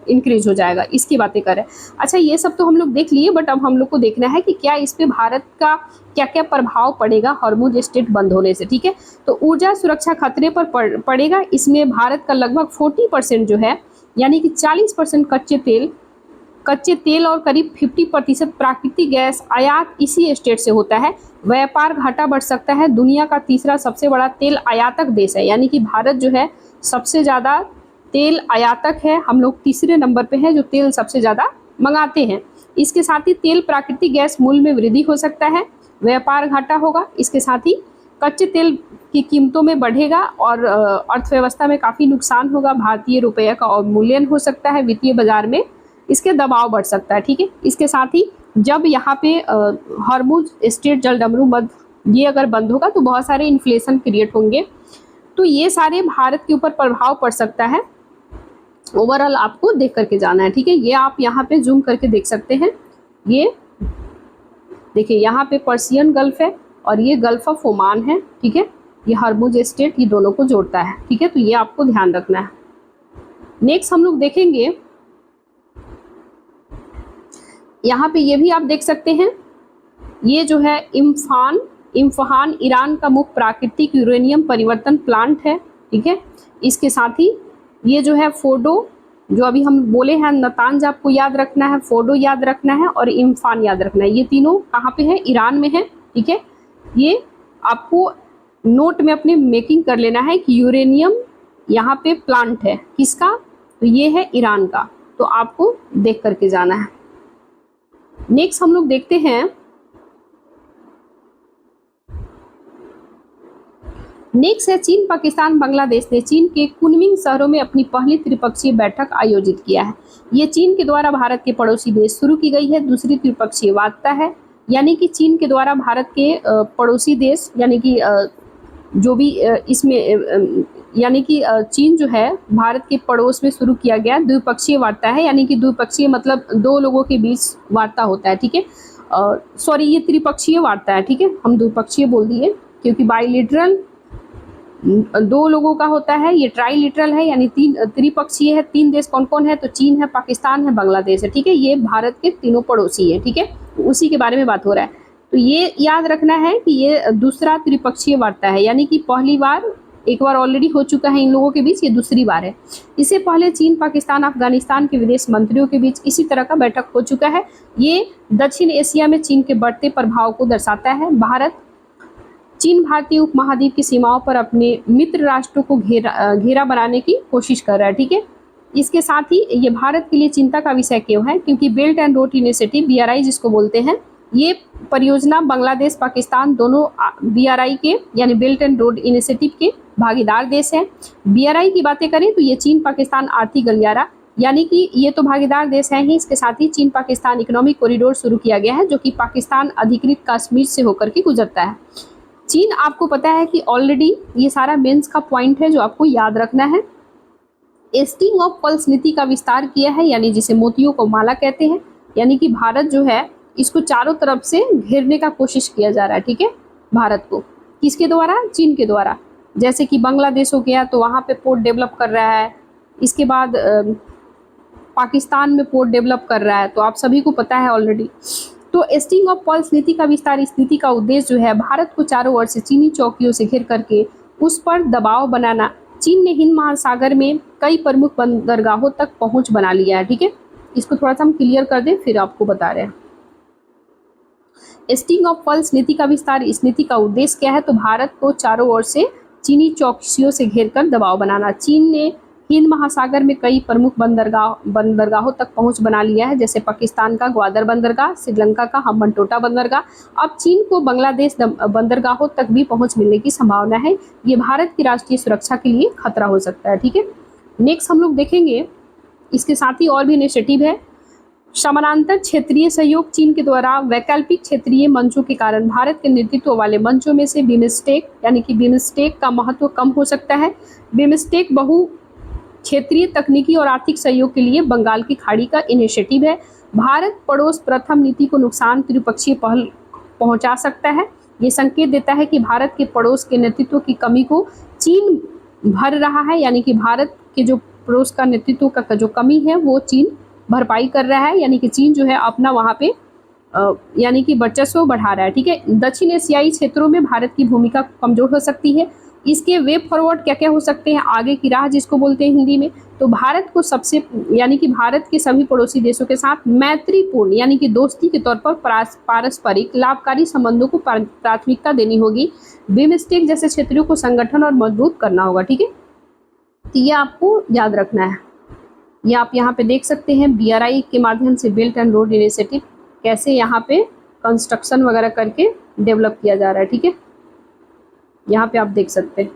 इंक्रीज हो जाएगा, इसकी बातें करें। अच्छा, ये सब तो हम लोग देख लिए, बट अब हम लोग को देखना है कि क्या इस पे भारत का क्या क्या प्रभाव पड़ेगा हॉर्मुज स्ट्रेट बंद होने से, ठीक है। तो ऊर्जा सुरक्षा खतरे पर पड़ेगा, इसमें भारत का लगभग 40% जो है, यानी कि 40% कच्चे तेल और करीब 50% प्राकृतिक गैस आयात इसी स्टेट से होता है। व्यापार घाटा बढ़ सकता है, दुनिया का तीसरा सबसे बड़ा तेल आयातक देश है, यानी कि भारत जो है सबसे ज़्यादा तेल आयातक है, हम लोग तीसरे नंबर पे हैं जो तेल सबसे ज़्यादा मंगाते हैं। इसके साथ ही तेल प्राकृतिक गैस मूल्य में वृद्धि हो सकता है, व्यापार घाटा होगा, इसके साथ ही कच्चे तेल की कीमतों में बढ़ेगा और अर्थव्यवस्था में काफ़ी नुकसान होगा, भारतीय रुपये का अवमूल्यन हो सकता है, वित्तीय बाजार में इसके दबाव बढ़ सकता है, ठीक है। इसके साथ ही जब यहाँ पे हॉर्मुज स्ट्रेट जलडमरूमत ये अगर बंद होगा तो बहुत सारे इन्फ्लेशन क्रिएट होंगे, तो ये सारे भारत के ऊपर प्रभाव पड़ सकता है। ओवरऑल आपको देख करके जाना है, ठीक है। ये आप यहाँ पे जूम करके देख सकते हैं, ये देखिए यहाँ पे पर्सियन गल्फ है और ये गल्फ ऑफ ओमान है, ठीक है। ये हरमुज स्टेट, ये दोनों को जोड़ता है, ठीक है। तो ये आपको ध्यान रखना है। नेक्स्ट हम लोग देखेंगे, यहाँ पे ये भी आप देख सकते हैं, ये जो है इम्फहान ईरान का मुख्य प्राकृतिक यूरेनियम परिवर्तन प्लांट है, ठीक है। इसके साथ ही ये जो है फोर्डो, जो अभी हम बोले हैं, नतांज आपको याद रखना है, फोर्डो याद रखना है और इम्फान याद रखना है। ये तीनों कहाँ पे है? ईरान में है, ठीक है। ये आपको नोट में अपने मेकिंग कर लेना है कि यूरेनियम यहाँ पे प्लांट है किसका? तो ये है ईरान का, तो आपको देख करके जाना है। नेक्स्ट हम लोग देखते हैं, नेक्स्ट है चीन, पाकिस्तान, बांग्लादेश ने चीन के कुनमिंग शहरों में अपनी पहली त्रिपक्षीय बैठक आयोजित किया है। ये चीन के द्वारा भारत के पड़ोसी देश शुरू की गई है दूसरी त्रिपक्षीय वार्ता है, यानी कि चीन के द्वारा भारत के पड़ोसी देश, यानी कि जो भी इसमें यानी कि चीन जो है भारत के पड़ोस में शुरू किया गया द्विपक्षीय वार्ता है, यानी कि द्विपक्षीय मतलब दो लोगों के बीच वार्ता होता है, ठीक है। सॉरी, ये त्रिपक्षीय वार्ता है, ठीक है, हम द्विपक्षीय बोल दिए क्योंकि बाइलेटरल दो लोगों का होता है, ये ट्राइलेटरल है यानी त्रिपक्षीय है। तीन देश कौन कौन है? तो चीन है, पाकिस्तान है, बांग्लादेश है, ठीक है। ये भारत के तीनों पड़ोसी है, ठीक है, उसी के बारे में बात हो रहा है। तो ये याद रखना है कि ये दूसरा त्रिपक्षीय वार्ता है, यानी कि पहली बार एक बार ऑलरेडी हो चुका है इन लोगों के बीच, ये दूसरी बार है। इससे पहले चीन, पाकिस्तान, अफगानिस्तान के विदेश मंत्रियों के बीच इसी तरह का बैठक हो चुका है। ये दक्षिण एशिया में चीन के बढ़ते प्रभाव को दर्शाता है। चीन भारतीय उपमहाद्वीप की सीमाओं पर अपने मित्र राष्ट्रों को घेरा बनाने की कोशिश कर रहा है, ठीक है। इसके साथ ही ये भारत के लिए चिंता का विषय क्यों है? क्योंकि belt and road initiative, BRI जिसको बोलते हैं, ये परियोजना बांग्लादेश, पाकिस्तान दोनों BRI के यानी बेल्ट एंड रोड इनिशिएटिव के भागीदार देश हैं। BRI की बातें करें तो ये चीन पाकिस्तान आर्थिक गलियारा, यानी कि ये तो भागीदार देश हैं ही, इसके साथ ही चीन पाकिस्तान इकोनॉमिक कॉरिडोर शुरू किया गया है जो कि पाकिस्तान अधिकृत कश्मीर से होकर के गुजरता है। चीन, आपको पता है कि ऑलरेडी ये सारा मेंस का पॉइंट है जो आपको याद रखना है। स्टिंग ऑफ पर्ल्स नीति का विस्तार किया है, यानी जिसे मोतियों को माला कहते हैं, यानी कि भारत जो है इसको चारों तरफ से घेरने का कोशिश किया जा रहा है, ठीक है। भारत को किसके द्वारा? चीन के द्वारा। जैसे कि बांग्लादेश हो गया तो वहाँ पे पोर्ट डेवलप कर रहा है, इसके बाद पाकिस्तान में पोर्ट डेवलप कर रहा है, तो आप सभी को पता है ऑलरेडी। तो स्टिंग ऑफ पर्ल्स नीति का विस्तार, इस नीति का उद्देश्य जो है भारत को चारों ओर से चीनी चौकियों से घेर करके उस पर दबाव बनाना। चीन ने हिंद महासागर में कई प्रमुख बंदरगाहों तक पहुंच बना लिया है, ठीक है। इसको थोड़ा सा हम क्लियर कर दें, फिर आपको बता रहे हैं। स्टिंग ऑफ पर्ल्स नीति का विस्तार, इस नीति का उद्देश्य क्या है? तो भारत को चारों ओर से चीनी चौकियों से घेर कर दबाव बनाना। चीन ने हिंद महासागर में कई प्रमुख बंदरगाहों तक पहुंच बना लिया है, जैसे पाकिस्तान का ग्वादर बंदरगाह, श्रीलंका का हम्बनटोटा बंदरगाह। अब चीन को बांग्लादेश बंदरगाहों तक भी पहुंच मिलने की संभावना है। ये भारत की राष्ट्रीय सुरक्षा के लिए खतरा हो सकता है, ठीक है। नेक्स्ट हम लोग देखेंगे, इसके साथ ही और भी इनिशिएटिव है। समानांतर क्षेत्रीय सहयोग, चीन के द्वारा वैकल्पिक क्षेत्रीय मंचों के कारण भारत के नेतृत्व वाले मंचों में से बिम्स्टेक, यानी कि बिम्स्टेक का महत्व कम हो सकता है। बिम्स्टेक बहु क्षेत्रीय तकनीकी और आर्थिक सहयोग के लिए बंगाल की खाड़ी का इनिशिएटिव है। भारत पड़ोस प्रथम नीति को नुकसान त्रिपक्षीय पहल पहुंचा सकता है। ये संकेत देता है कि भारत के पड़ोस के नेतृत्व की कमी को चीन भर रहा है, यानी कि भारत के जो पड़ोस का नेतृत्व का जो कमी है वो चीन भरपाई कर रहा है, यानी कि चीन जो है अपना वहाँ पे यानी कि वर्चस्व बढ़ा रहा है, ठीक है। दक्षिण एशियाई क्षेत्रों में भारत की भूमिका कमजोर हो सकती है। इसके वे फॉरवर्ड क्या क्या हो सकते हैं, आगे की राह जिसको बोलते हैं हिंदी में। तो भारत को सबसे, यानी कि भारत के सभी पड़ोसी देशों के साथ मैत्रीपूर्ण, यानी कि दोस्ती के तौर पर पारस्परिक लाभकारी संबंधों को प्राथमिकता देनी होगी। बिम्स्टेक जैसे क्षेत्रों को संगठन और मजबूत करना होगा, ठीक है। तो ये आपको याद रखना है। ये आप यहाँ पे देख सकते हैं, BRI के माध्यम से बेल्ट एंड रोड इनिशिएटिव कैसे यहाँ पे कंस्ट्रक्शन वगैरह करके डेवलप किया जा रहा है, ठीक है। यहाँ पे आप देख सकते हैं।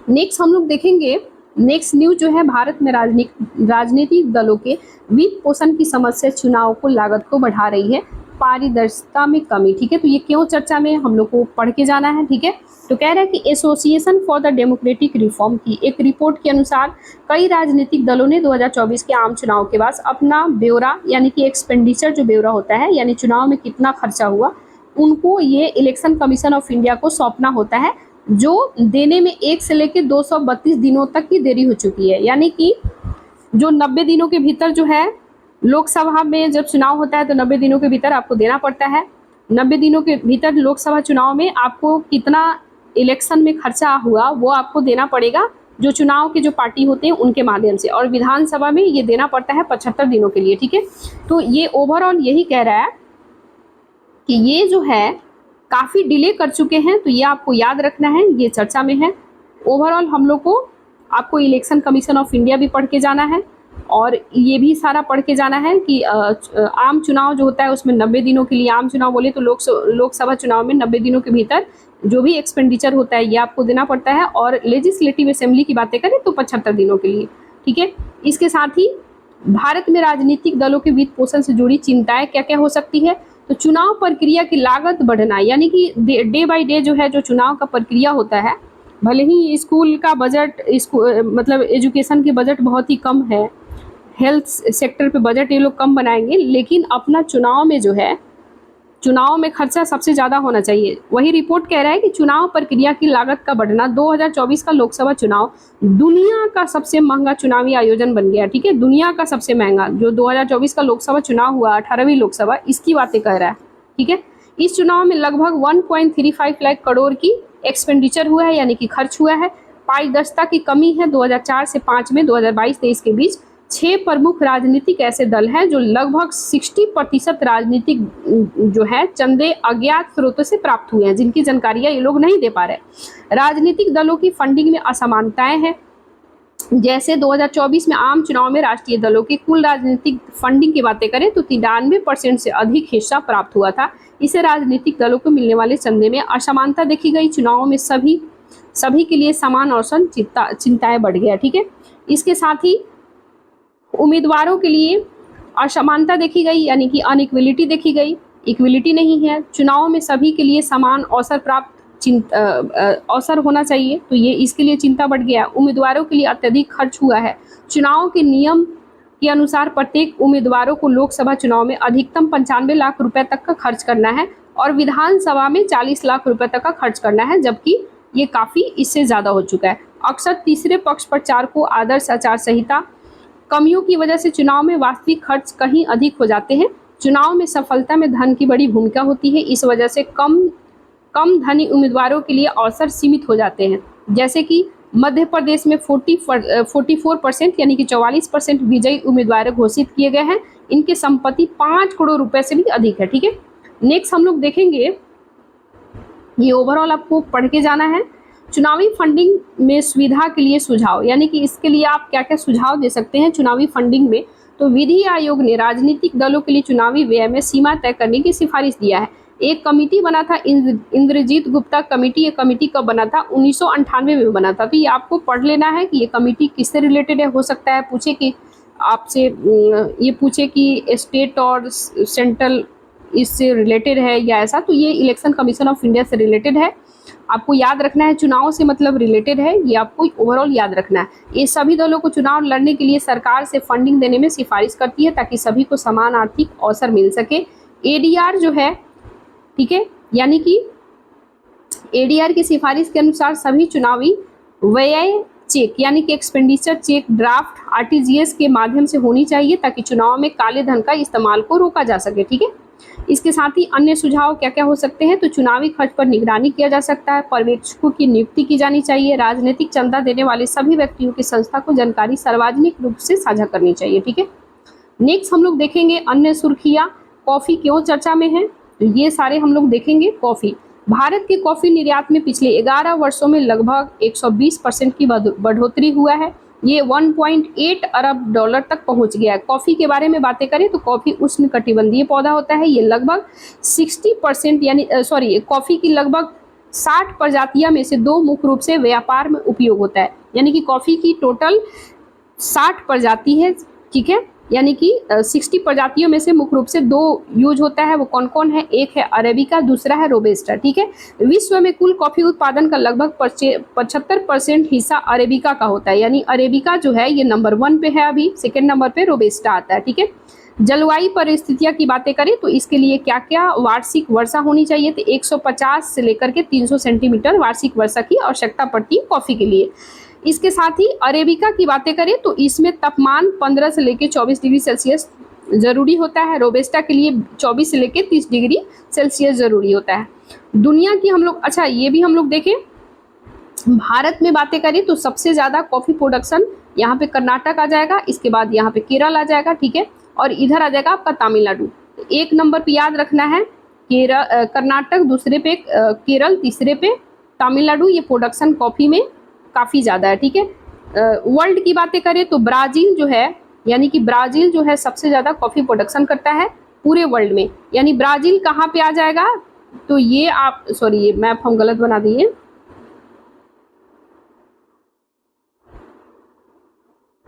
नेक्स्ट हम लोग देखेंगे, नेक्स्ट न्यूज जो है, भारत में राजनीतिक दलों के वित्त पोषण की समस्या चुनाव को लागत को बढ़ा रही है, पारदर्शिता में कमी, ठीक है। तो ये क्यों चर्चा में हम लोग को पढ़ के जाना है, ठीक है। तो कह रहा है कि association for the democratic reform की एक रिपोर्ट के अनुसार कई राजनीतिक दलों ने 2024 के आम चुनाव के बाद अपना ब्यौरा, यानी कि एक्सपेंडिचर जो ब्यौरा होता है, यानी चुनाव में कितना खर्चा हुआ, उनको ये इलेक्शन कमीशन ऑफ इंडिया को सौंपना होता है, जो देने में 1 से लेकर 232 दिनों तक की देरी हो चुकी है। यानी कि जो 90 दिनों के भीतर जो है, लोकसभा में जब चुनाव होता है तो 90 दिनों के भीतर आपको देना पड़ता है। 90 दिनों के भीतर लोकसभा चुनाव में आपको कितना इलेक्शन में खर्चा हुआ वो आपको देना पड़ेगा, जो चुनाव के जो पार्टी होते हैं उनके माध्यम से, और विधानसभा में ये देना पड़ता है 75 दिनों के लिए, ठीक है। तो ये ओवरऑल यही कह रहा है कि ये जो है काफ़ी डिले कर चुके हैं, तो ये आपको याद रखना है, ये चर्चा में है। ओवरऑल हम लोग को आपको इलेक्शन कमीशन ऑफ इंडिया भी पढ़ के जाना है, और ये भी सारा पढ़ के जाना है कि आम चुनाव जो होता है उसमें 90 दिनों के लिए, आम चुनाव बोले तो लोकसभा चुनाव में 90 दिनों के भीतर जो भी एक्सपेंडिचर होता है ये आपको देना पड़ता है, और लेजिस्लेटिव असेंबली की बातें करें तो 75 दिनों के लिए, ठीक है। इसके साथ ही भारत में राजनीतिक दलों के वित्त पोषण से जुड़ी चिंताएं क्या क्या हो सकती है, तो चुनाव प्रक्रिया की लागत बढ़ना, यानी कि डे बाय डे जो है, जो चुनाव का प्रक्रिया होता है, भले ही स्कूल का बजट, मतलब एजुकेशन के बजट बहुत ही कम है, हेल्थ सेक्टर पे बजट ये लोग कम बनाएंगे, लेकिन अपना चुनाव में जो है, चुनाव में खर्चा सबसे ज़्यादा होना चाहिए। वही रिपोर्ट कह रहा है कि चुनाव प्रक्रिया की लागत का बढ़ना, 2024 का लोकसभा चुनाव दुनिया का सबसे महंगा चुनावी आयोजन बन गया, ठीक है। दुनिया का सबसे महंगा जो 2024 का लोकसभा चुनाव हुआ, 18वीं लोकसभा, इसकी बातें कह रहा है, ठीक है। इस चुनाव में लगभग 1.35 लाख करोड़ की एक्सपेंडिचर हुआ है, यानी कि खर्च हुआ है। पारदर्शिता की कमी है। 2004 से 5 में 2022-23 के बीच 6 प्रमुख राजनीतिक ऐसे दल हैं जो लगभग 60% राजनीतिक जो है चंदे अज्ञात स्रोतों से प्राप्त हुए हैं, जिनकी जानकारियां ये लोग नहीं दे पा रहे। राजनीतिक दलों की फंडिंग में असमानताएं हैं। जैसे 2024 में आम चुनाव में राष्ट्रीय दलों की कुल राजनीतिक फंडिंग की बातें करें तो 93% से अधिक हिस्सा प्राप्त हुआ था। इसे राजनीतिक दलों को मिलने वाले चंदे में असमानता देखी गई। चुनाव में सभी के लिए समान अवसर चिंताएं बढ़ गया, ठीक है। इसके साथ ही उम्मीदवारों के लिए असमानता देखी गई, यानी कि अनइक्वलिटी देखी गई, इक्वलिटी नहीं है। चुनाव में सभी के लिए समान अवसर अवसर होना चाहिए, तो ये इसके लिए चिंता बढ़ गया। उम्मीदवारों के लिए अत्यधिक खर्च हुआ है। चुनाव के नियम के अनुसार प्रत्येक उम्मीदवारों को लोकसभा चुनाव में अधिकतम 95 लाख रुपए तक का खर्च करना है और विधानसभा में 40 लाख रुपए तक का खर्च करना है, जबकि ये काफ़ी इससे ज़्यादा हो चुका है। अक्सर तीसरे पक्ष प्रचार को आदर्श आचार संहिता कमियों की वजह से चुनाव में वास्तविक खर्च कहीं अधिक हो जाते हैं। चुनाव में सफलता में धन की बड़ी भूमिका होती है। इस वजह से कम धनी उम्मीदवारों के लिए अवसर सीमित हो जाते हैं। जैसे कि मध्य प्रदेश में 44% यानी कि 44% विजयी उम्मीदवार घोषित किए गए हैं। इनकी संपत्ति 5 करोड़ रुपए से भी अधिक है, ठीक है। नेक्स्ट हम लोग देखेंगे, ये ओवरऑल आपको पढ़ के जाना है। चुनावी फंडिंग में सुविधा के लिए सुझाव, यानी कि इसके लिए आप क्या क्या सुझाव दे सकते हैं चुनावी फंडिंग में। तो विधि आयोग ने राजनीतिक दलों के लिए चुनावी व्यय में सीमा तय करने की सिफारिश दिया है। एक कमेटी बना था, इंद्रजीत गुप्ता कमेटी। ये कमेटी कब बना था? 1998 में बना था। तो ये आपको पढ़ लेना है कि ये कमेटी किससे रिलेटेड है। हो सकता है पूछे कि आपसे ये पूछे कि स्टेट और सेंट्रल इससे रिलेटेड है या ऐसा, तो ये इलेक्शन कमीशन ऑफ इंडिया से रिलेटेड है। आपको याद रखना है, चुनाव से मतलब रिलेटेड है, ये आपको ओवरऑल याद रखना है। ये सभी दलों को चुनाव लड़ने के लिए सरकार से फंडिंग देने में सिफारिश करती है ताकि सभी को समान आर्थिक अवसर मिल सके। एडीआर जो है, ठीक है, यानी कि एडीआर की सिफारिश के अनुसार सभी चुनावी व्यय चेक यानी कि एक्सपेंडिचर चेक ड्राफ्ट आरटीजीएस के माध्यम से होनी चाहिए ताकि चुनाव में काले धन का इस्तेमाल को रोका जा सके, ठीक है। इसके साथ ही अन्य सुझाव क्या क्या हो सकते हैं, तो चुनावी खर्च पर निगरानी किया जा सकता है। पर्यवेक्षकों की नियुक्ति की जानी चाहिए। राजनीतिक चंदा देने वाले सभी व्यक्तियों की संस्था को जानकारी सार्वजनिक रूप से साझा करनी चाहिए, ठीक है। नेक्स्ट हम लोग देखेंगे अन्य सुर्खियां। कॉफी क्यों चर्चा में है, तो ये सारे हम लोग देखेंगे। कॉफी, भारत के कॉफी निर्यात में पिछले 11 वर्षों में लगभग 120% की बढ़ोतरी हुआ है। ये 1.8 अरब डॉलर तक पहुंच गया है। कॉफ़ी के बारे में बातें करें तो कॉफ़ी उष्णकटिबंधीय पौधा होता है। ये लगभग 60% यानी कॉफ़ी की लगभग 60 प्रजातियां में से 2 मुख्य रूप से व्यापार में उपयोग होता है। यानी कि कॉफ़ी की टोटल 60 प्रजाति है, ठीक है, यानी कि 60 प्रजातियों में से मुख्य रूप से 2 यूज होता है। वो कौन कौन है? एक है अरेबिका, दूसरा है रोबस्टा, ठीक है। विश्व में कुल कॉफी उत्पादन का लगभग 75% हिस्सा अरेबिका का होता है। यानी अरेबिका जो है ये नंबर 1 पे है, अभी सेकेंड नंबर पे रोबस्टा आता है, ठीक है। जलवायु परिस्थितियां की बातें करें तो इसके लिए क्या क्या वार्षिक वर्षा होनी चाहिए, तो 150 से लेकर के 300 सेंटीमीटर वार्षिक वर्षा की आवश्यकता पड़ती है कॉफी के लिए। इसके साथ ही अरेबिका की बातें करें तो इसमें तापमान 15 से लेकर 24 डिग्री सेल्सियस जरूरी होता है। रोबेस्टा के लिए 24 से लेकर 30 डिग्री सेल्सियस जरूरी होता है। दुनिया की हम लोग, अच्छा ये भी हम लोग देखें, भारत में बातें करें तो सबसे ज्यादा कॉफी प्रोडक्शन यहाँ पे कर्नाटक आ जाएगा, इसके बाद यहाँ पे केरल आ जाएगा, ठीक है, और इधर आ जाएगा आपका तमिलनाडु। एक नंबर पे याद रखना है कर्नाटक, दूसरे पे केरल, तीसरे पे तमिलनाडु। ये प्रोडक्शन कॉफी में काफी ज्यादा है, ठीक है। वर्ल्ड की बातें करें तो ब्राजील जो है, यानी कि ब्राजील जो है सबसे ज्यादा कॉफी प्रोडक्शन करता है पूरे वर्ल्ड में। यानी ब्राजील कहाँ पे आ जाएगा, तो ये आप, सॉरी ये मैप हम गलत बना दिए,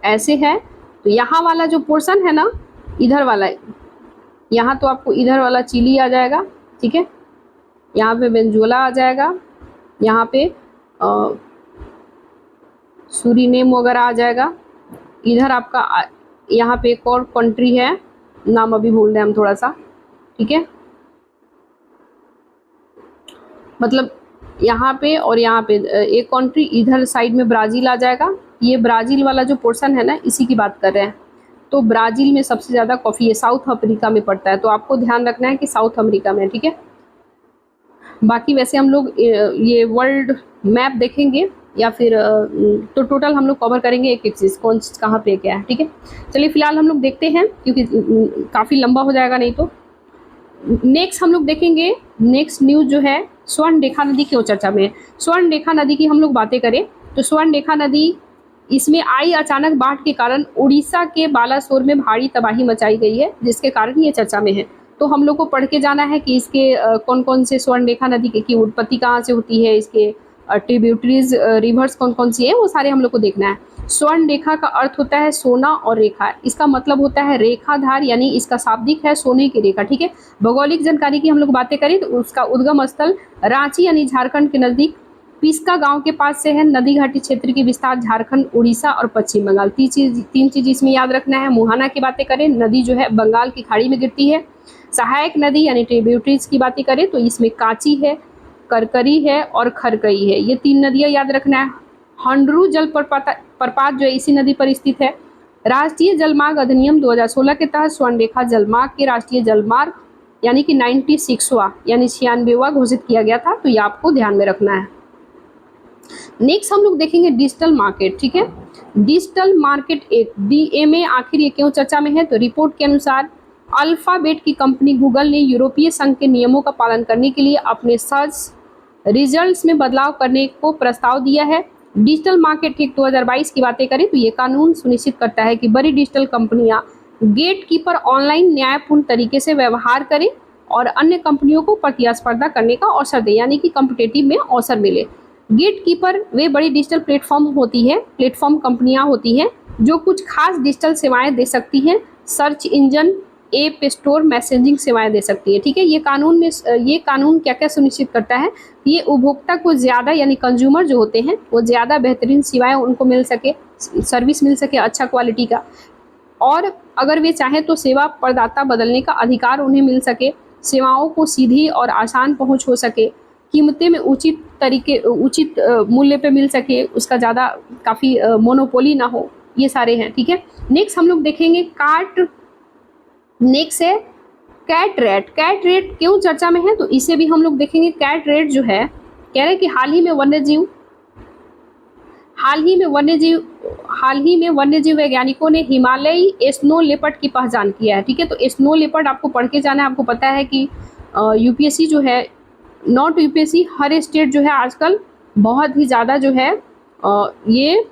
ऐसे है। तो यहाँ वाला जो पोर्शन है ना, इधर वाला, यहाँ तो आपको इधर वाला चिली आ जाएगा, ठीक है, यहाँ पे वेनेजुएला आ जाएगा, यहाँ पे सूरीनेम वगैरह आ जाएगा। इधर आपका यहाँ पे एक और कंट्री है, नाम अभी भूल रहे हैं हम थोड़ा सा, ठीक है, मतलब यहाँ पे और यहाँ पे एक कंट्री, इधर साइड में ब्राज़ील आ जाएगा। ये ब्राज़ील वाला जो पोर्शन है ना, इसी की बात कर रहे हैं। तो ब्राज़ील में सबसे ज़्यादा कॉफ़ी ये साउथ अफ्रीका में पड़ता है, तो आपको ध्यान रखना है कि साउथ अफ्रीका में, ठीक है। बाकी वैसे हम लोग ये वर्ल्ड मैप देखेंगे या फिर तो टोटल हम लोग कवर करेंगे एक एक चीज़, कौन कहाँ पे क्या है, ठीक है। चलिए फिलहाल हम लोग देखते हैं, क्योंकि काफ़ी लंबा हो जाएगा नहीं तो। नेक्स्ट हम लोग देखेंगे, नेक्स्ट न्यूज़ जो है स्वर्णरेखा नदी क्यों चर्चा में है। स्वर्णरेखा नदी की हम लोग बातें करें तो स्वर्णरेखा नदी, इसमें आई अचानक बाढ़ के कारण उड़ीसा के बालासोर में भारी तबाही मचाई गई है, जिसके कारण ये चर्चा में है। तो हम लोग को पढ़ के जाना है कि इसके कौन कौन से स्वर्णरेखा नदी की उत्पत्ति कहाँ से होती है, इसके ट्रिब्यूटरीज रिवर्स कौन कौन सी है, वो सारे हम लोग को देखना है। स्वर्ण रेखा का अर्थ होता है सोना और रेखा, इसका मतलब होता है रेखाधार, यानी इसका शाब्दिक है सोने की रेखा, ठीक है। भौगोलिक जानकारी की हम लोग बातें करें तो उसका उद्गम स्थल रांची यानी झारखंड के नजदीक पिस्का गांव के पास से है। नदी घाटी क्षेत्र की विस्तार झारखंड, उड़ीसा और पश्चिम बंगाल। तीन चीज इसमें याद रखना है। मुहाना की बातें करें, नदी जो है बंगाल की खाड़ी में गिरती है। सहायक नदी यानी ट्रिब्यूटरीज की बातें करें तो इसमें कांची है, करकरी है और खरकई है, ये 3 नदियां याद रखना है। हंडरू जल प्रपात जो है इसी नदी पर स्थित है। राष्ट्रीय जलमार्ग अधिनियम 2016 के तहत स्वर्णरेखा जलमार्ग के राष्ट्रीय जलमार्ग यानी कि 96वां यानी 96वां घोषित किया गया था, तो ये आपको ध्यान में रखना है। नेक्स्ट हम लोग देखेंगे डिजिटल मार्केट, ठीक है। डिजिटल मार्केट एक्ट DMA आखिर ये क्यों चर्चा में है, तो रिपोर्ट के अनुसार अल्फाबेट की कंपनी गूगल ने यूरोपीय संघ के नियमों का पालन करने के लिए अपने सर्च रिजल्ट्स में बदलाव करने को प्रस्ताव दिया है। डिजिटल मार्केट एक्ट 2022 की बातें करें तो ये कानून सुनिश्चित करता है कि बड़ी डिजिटल कंपनियां गेटकीपर ऑनलाइन न्यायपूर्ण तरीके से व्यवहार करें और अन्य कंपनियों को प्रतिस्पर्धा करने का अवसर दे, यानी कि कॉम्पिटिटिव में अवसर मिले। गेटकीपर वे बड़ी डिजिटल प्लेटफॉर्म कंपनियां होती हैं जो कुछ खास डिजिटल सेवाएं दे सकती हैं, search engine, app store, messaging सेवाएं दे सकती है, ठीक है। ये कानून क्या क्या सुनिश्चित करता है, ये उपभोक्ता को ज़्यादा, यानी कंज्यूमर जो होते हैं वो ज़्यादा बेहतरीन सेवाएं उनको मिल सके, सर्विस मिल सके अच्छा क्वालिटी का, और अगर वे चाहें तो सेवा प्रदाता बदलने का अधिकार उन्हें मिल सके, सेवाओं को सीधी और आसान पहुँच हो सके, कीमतें में उचित मूल्य पे मिल सके, उसका ज़्यादा काफ़ी मोनोपोली ना हो, ये सारे हैं, ठीक है। नेक्स्ट हम लोग देखेंगे नेक्स्ट है कैट रेट। कैट रेट क्यों चर्चा में है, तो इसे भी हम लोग देखेंगे। कैट रेट जो है, कह रहे हैं कि हाल ही में वन्यजीव वैज्ञानिकों ने हिमालयी स्नो लेपर्ड की पहचान किया है, ठीक है। तो स्नो लेपर्ड आपको पढ़ के जाना है। आपको पता है कि यूपीएससी जो है, नॉट यूपीएससी, हर स्टेट जो है आजकल बहुत ही ज़्यादा जो है ये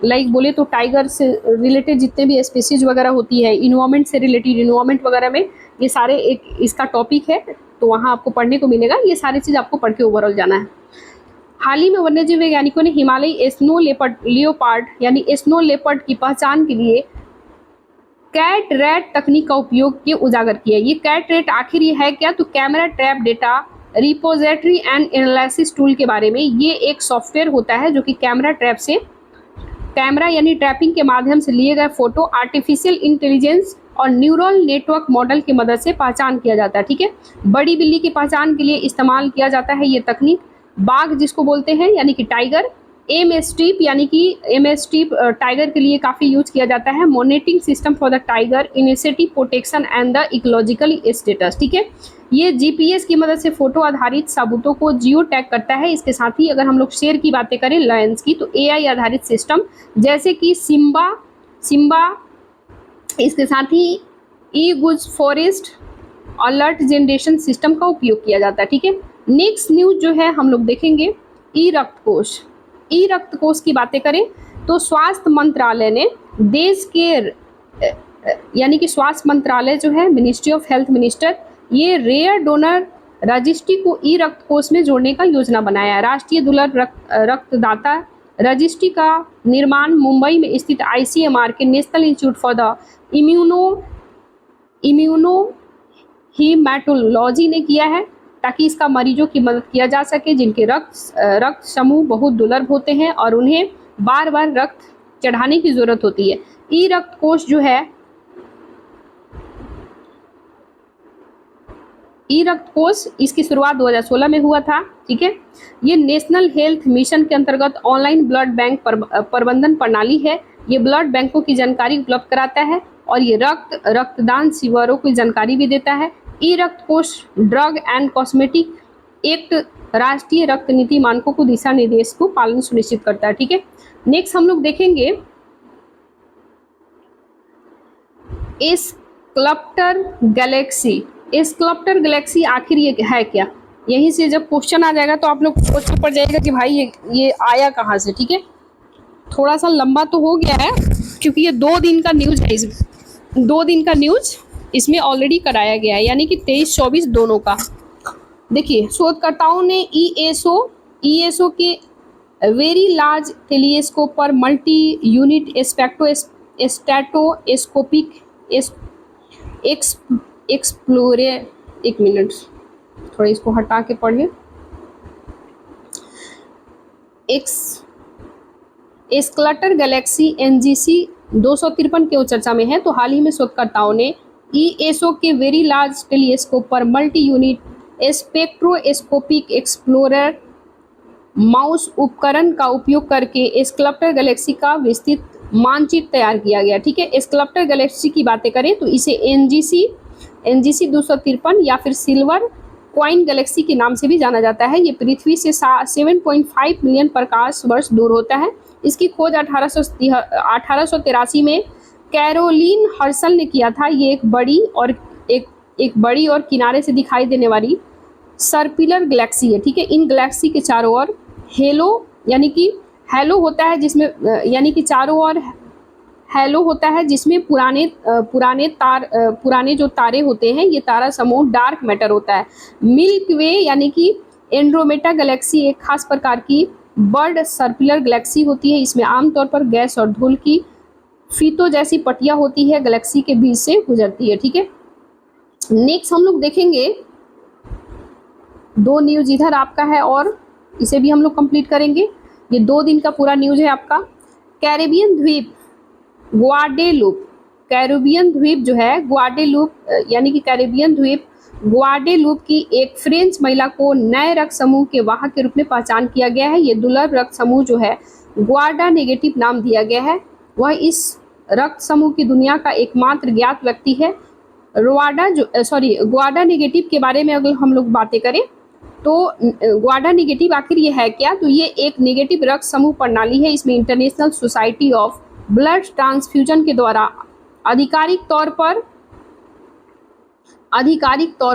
लाइक बोले तो टाइगर से रिलेटेड जितने भी स्पीसीज वगैरह होती है, इन्वायरमेंट से रिलेटेड, इन्वायरमेंट वगैरह में ये सारे एक इसका टॉपिक है, तो वहाँ आपको पढ़ने को मिलेगा। ये सारी चीज़ आपको पढ़ के ओवरऑल जाना है। हाल ही में वन्यजीव वैज्ञानिकों ने हिमालयी स्नो लियोपार्ड यानी स्नो लेपर्ड की पहचान के लिए कैट रेट तकनीक का उपयोग के उजागर किया। ये कैट रेट आखिर ये है क्या, तो camera trap data repository and analysis tool के बारे में। ये एक सॉफ्टवेयर होता है जो कि कैमरा यानी ट्रैपिंग के माध्यम से लिए गए फोटो आर्टिफिशियल इंटेलिजेंस और न्यूरल नेटवर्क मॉडल की मदद से पहचान किया जाता है। ठीक है, बड़ी बिल्ली की पहचान के लिए इस्तेमाल किया जाता है ये तकनीक। बाघ जिसको बोलते हैं यानी कि टाइगर, एम स्ट्रिप यानी कि एम स्ट्रिप टाइगर के लिए काफ़ी यूज किया जाता है। Monitoring system for the tiger initiative protection and the ecological status. ठीक है, ये जीपीएस की मदद से फोटो आधारित सबूतों को जियो टैग करता है। इसके साथ ही अगर हम लोग शेर की बातें करें, लायंस की, तो एआई आधारित सिस्टम जैसे कि सिम्बा, इसके साथ ही ई गुज फॉरेस्ट अलर्ट जनरेशन सिस्टम का उपयोग किया जाता है। ठीक है, नेक्स्ट न्यूज जो है हम लोग देखेंगे ई रक्त कोष। ई रक्त कोष की बातें करें तो स्वास्थ्य मंत्रालय ने देश के यानी कि स्वास्थ्य मंत्रालय जो है, मिनिस्ट्री ऑफ हेल्थ मिनिस्टर, ये रेयर डोनर रजिस्ट्री को ई रक्त कोष में जोड़ने का योजना बनाया है। राष्ट्रीय दुर्लभ रक्तदाता रजिस्ट्री का निर्माण मुंबई में स्थित आईसीएमआर के नेशनल इंस्टीट्यूट फॉर द इम्यूनोहीमेटोलॉजी ने किया है, ताकि इसका मरीजों की मदद किया जा सके जिनके रक्त समूह बहुत दुर्लभ होते हैं और उन्हें बार बार रक्त चढ़ाने की जरूरत होती है। ई रक्त कोष जो है, ई रक्त कोष, इसकी शुरुआत 2016 में हुआ था। ठीक है, ये नेशनल हेल्थ मिशन के अंतर्गत ऑनलाइन ब्लड बैंक प्रबंधन प्रणाली है। ये ब्लड बैंकों की जानकारी उपलब्ध कराता है और ये रक्तदान शिविरों की जानकारी भी देता है। ई रक्त कोष ड्रग एंड कॉस्मेटिक एक्ट राष्ट्रीय रक्त नीति मानकों को दिशा निर्देश को पालन सुनिश्चित करता है। ठीक है, नेक्स्ट हम लोग देखेंगे स्कल्पटर गैलेक्सी। स्कल्पटर गैलेक्सी आखिर ये है क्या? यहीं से जब क्वेश्चन आ जाएगा तो आप लोग सोच में पड़ जाएगा कि भाई ये आया कहाँ से। ठीक है, थोड़ा सा लंबा तो हो गया है क्योंकि ये 2 दिन का न्यूज है। 2 दिन का न्यूज इसमें ऑलरेडी कराया गया है, यानी कि 23-24 दोनों का। देखिए, शोधकर्ताओं ने ईएसओ के वेरी लार्ज टेलीस्कोप पर मल्टी यूनिट स्टैटोस्कोपिक एक्सप्लोरे, एक मिनट थोड़ा इसको हटा के पढ़िए, स्कल्पटर गैलेक्सी एनजीसी 253 क्यों चर्चा में है? तो हाल ही में शोधकर्ताओं ने ईएसओ के वेरी लार्ज टेलीस्कोप पर multi unit spectroscopic explorer mouse उपकरण का उपयोग करके स्कल्पटर गैलेक्सी का विस्तृत मानचित्र तैयार किया गया। ठीक है, स्कल्पटर गैलेक्सी की बातें करें तो इसे एनजीसी 253 या फिर सिल्वर क्वाइन गैलेक्सी के नाम से भी जाना जाता है। ये पृथ्वी से 7.5 मिलियन प्रकाश वर्ष दूर होता है। इसकी खोज 1883 में कैरोलिन हर्सल ने किया था। ये एक बड़ी और किनारे से दिखाई देने वाली सर्पिलर गैलेक्सी है। ठीक है, इन गैलेक्सी के चारों ओर हेलो यानी कि हैलो होता है, जिसमें यानी कि चारों ओर हैलो होता है, जिसमें पुराने जो तारे होते हैं, ये तारा समूह डार्क मैटर होता है। मिल्की वे यानी कि एंड्रोमेडा गैलेक्सी एक खास प्रकार की बर्ड सर्पिलर गैलेक्सी होती है। इसमें आमतौर पर गैस और धूल की फीतों जैसी पट्टियां होती है, गैलेक्सी के बीच से गुजरती है। ठीक है, नेक्स्ट हम लोग देखेंगे 2 न्यूज इधर आपका है और इसे भी हम लोग कंप्लीट करेंगे। ये 2 दिन का पूरा न्यूज है आपका। कैरेबियन द्वीप ग्वाडेलूप, कैरेबियन द्वीप जो है ग्वाडेलूप यानी कि कैरेबियन द्वीप ग्वाडेलूप की एक फ्रेंच महिला को नए रक्त समूह के वाहक के रूप में पहचान किया गया है। ये दुर्लभ रक्त समूह जो है ग्वाडा नेगेटिव नाम दिया गया है। वह इस रक्त समूह की दुनिया का एकमात्र ज्ञात व्यक्ति है। ग्वाडा नेगेटिव के बारे में अगर हम लोग बातें करें तो ग्वाडा नेगेटिव आखिर ये है क्या? तो ये एक नेगेटिव रक्त समूह प्रणाली है। इसमें international society of blood transfusion के द्वारा आधिकारिक तौर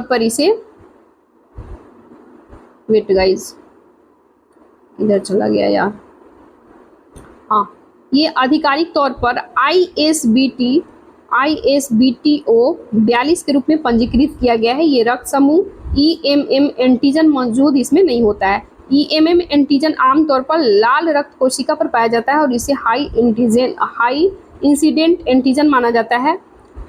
पर इसे वेट गाइस इधर चला गया यार, हाँ, ये आधिकारिक तौर पर ISBTO 42 के रूप में पंजीकृत किया गया है। ये रक्त समूह EMM एंटीजन मौजूद इसमें नहीं होता है। EMM एंटीजन आमतौर पर लाल रक्त कोशिका पर पाया जाता है और इसे हाई इंसिडेंट एंटीजन माना जाता है।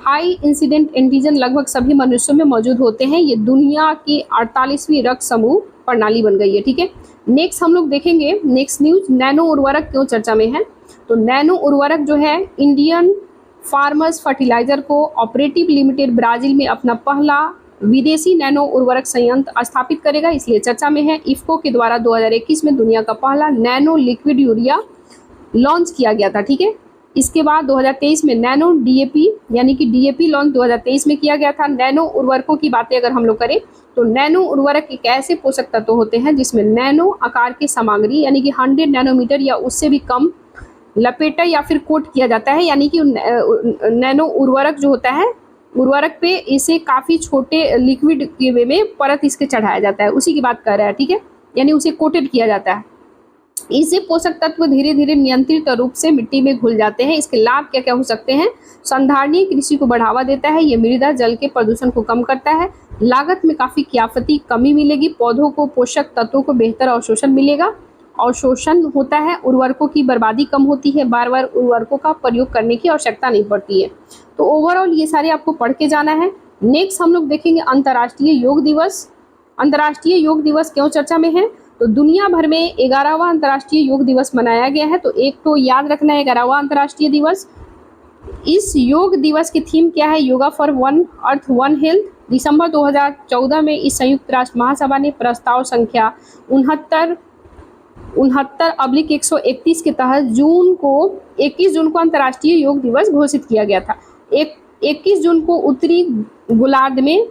हाई इंसिडेंट एंटीजन लगभग सभी मनुष्यों में मौजूद होते हैं। ये दुनिया की 48वीं रक्त समूह प्रणाली बन गई है। ठीक है, नेक्स्ट हम लोग देखेंगे नेक्स्ट न्यूज, नैनो उर्वरक क्यों चर्चा में है? तो नैनो उर्वरक जो है Indian farmers fertiliser cooperative limited Brazil में अपना पहला विदेशी नैनो उर्वरक संयंत्र स्थापित करेगा, इसलिए चर्चा में है। इफ्को के द्वारा 2021 में दुनिया का पहला नैनो लिक्विड यूरिया लॉन्च किया गया था, ठीक है। इसके बाद 2023 में नैनो डीएपी यानी कि डीएपी लॉन्च 2023 में किया गया था। नैनो उर्वरकों की बातें अगर हम लोग करें तो नैनो उर्वरक एक ऐसे पोषक तत्व होते हैं जिसमें नैनो आकार की सामग्री यानी कि 100 नैनोमीटर या उससे भी कम लपेटा या फिर कोट किया जाता है, यानी कि नैनो उर्वरक जो होता है उर्वरक पे इसे काफ़ी छोटे लिक्विड के वे में परत इसके चढ़ाया जाता है, उसी की बात कर रहा है, ठीक है। यानी उसे कोटेड किया जाता है। इससे पोषक तत्व धीरे धीरे नियंत्रित रूप से मिट्टी में घुल जाते हैं। इसके लाभ क्या क्या हो सकते हैं? संधारणीय कृषि को बढ़ावा देता है, ये मृदा जल के प्रदूषण को कम करता है, लागत में काफ़ी कियाफती कमी मिलेगी, पौधों को पोषक तत्वों को बेहतर अवशोषण मिलेगा, अवशोषण होता है, उर्वरकों की बर्बादी कम होती है, बार बार उर्वरकों का प्रयोग करने की आवश्यकता नहीं पड़ती है। तो ओवरऑल ये सारे आपको पढ़ के जाना है। नेक्स्ट हम लोग देखेंगे अंतर्राष्ट्रीय योग दिवस। अंतर्राष्ट्रीय योग दिवस क्यों चर्चा में है? तो दुनिया भर में 11वां अंतर्राष्ट्रीय योग दिवस मनाया गया है, तो एक तो याद रखना है 11वां अंतर्राष्ट्रीय दिवस। इस योग दिवस की थीम क्या है? Yoga for one earth one health. दिसंबर 2014 में इस संयुक्त राष्ट्र महासभा ने प्रस्ताव संख्या 69/131 के तहत 21 जून को अंतर्राष्ट्रीय योग दिवस घोषित किया गया था। 21 जून को उत्तरी गोलार्ध में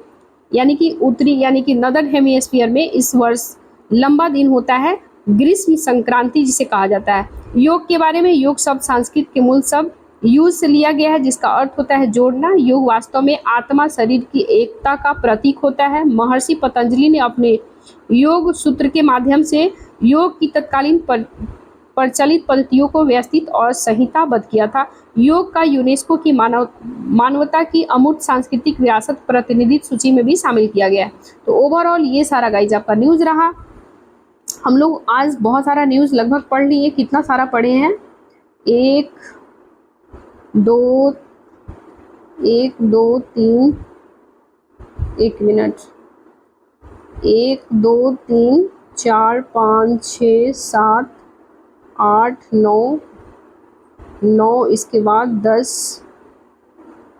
यानी कि नदर्न हेमिस्फीयर में इस वर्ष लंबा दिन होता है, ग्रीष्म संक्रांति जिसे कहा जाता है। योग के बारे में, योग शब्द संस्कृत के मूल शब्द यूज से लिया गया है जिसका अर्थ होता है जोड़ना। योग वास्तव में आत्मा शरीर की एकता का प्रतीक होता है। महर्षि पतंजलि ने अपने योग सूत्र के माध्यम से योग की तत्कालीन प्रचलित पद्धतियों को व्यवस्थित और संहिताबद्ध किया था। योग का यूनेस्को की मानवता की अमूर्त सांस्कृतिक विरासत प्रतिनिधित्व सूची में भी शामिल किया गया है। तो ओवरऑल ये सारा गाइज आपका न्यूज़ रहा। हम लोग आज बहुत सारा न्यूज़ लगभग पढ़ लिए। कितना सारा पढ़े हैं? 1 2 3 1 मिनट 1 2 3 4 5 6 7 8 9 9, इसके बाद 10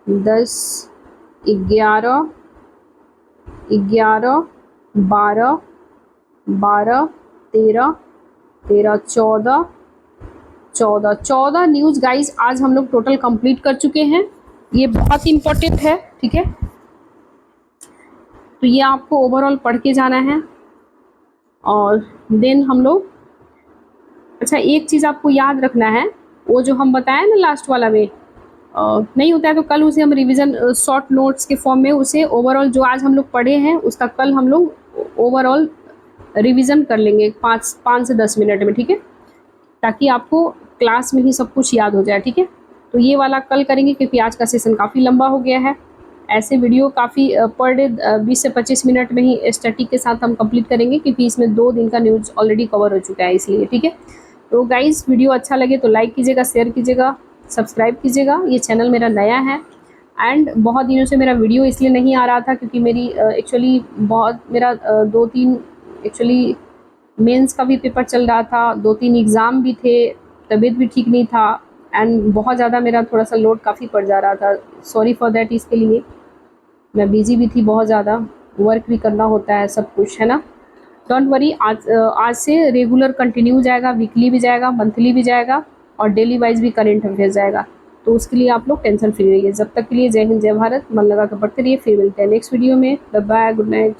11 12 13 14 न्यूज़ गाइज आज हम लोग टोटल कंप्लीट कर चुके हैं। ये बहुत इम्पोर्टेंट है, ठीक है। तो ये आपको ओवरऑल पढ़ के जाना है और देन हम लोग अच्छा एक चीज़ आपको याद रखना है, वो जो हम बताए ना लास्ट वाला में नहीं होता है तो कल उसे हम रिवीजन शॉर्ट नोट्स के फॉर्म में उसे ओवरऑल जो आज हम लोग पढ़े हैं उसका कल हम लोग ओवरऑल रिवीजन कर लेंगे 5 से 10 मिनट में, ठीक है, ताकि आपको क्लास में ही सब कुछ याद हो जाए, ठीक है। तो ये वाला कल करेंगे क्योंकि आज का सेशन काफ़ी लंबा हो गया है। ऐसे वीडियो काफ़ी पर डे 20 से 25 मिनट में ही स्टैटिक के साथ हम कंप्लीट करेंगे क्योंकि इसमें 2 दिन का न्यूज़ ऑलरेडी कवर हो चुका है, इसलिए, ठीक है। तो गाइज़ वीडियो अच्छा लगे तो लाइक कीजिएगा, शेयर कीजिएगा, सब्सक्राइब कीजिएगा। ये चैनल मेरा नया है एंड बहुत दिनों से मेरा वीडियो इसलिए नहीं आ रहा था क्योंकि मेरी एक्चुअली बहुत मेरा 2-3 एक्चुअली मेंस का भी पेपर चल रहा था, 2-3 एग्ज़ाम भी थे, तबीयत भी ठीक नहीं था एंड बहुत ज़्यादा मेरा थोड़ा सा लोड काफ़ी पड़ जा रहा था। सॉरी फॉर दैट, इसके लिए मैं बिज़ी भी थी, बहुत ज़्यादा वर्क भी करना होता है, सब कुछ है ना। डोंट वरी, आज से रेगुलर कंटिन्यू जाएगा, वीकली भी जाएगा, मंथली भी जाएगा और डेली वाइज भी करेंट अफेयर जाएगा। तो उसके लिए आप लोग टेंशन फ्री रहिए। जब तक के लिए जय हिंद जय भारत, मन लगा कर पढ़ते रहिए। फिर मिलते हैं नेक्स्ट वीडियो में। Bye bye, good night.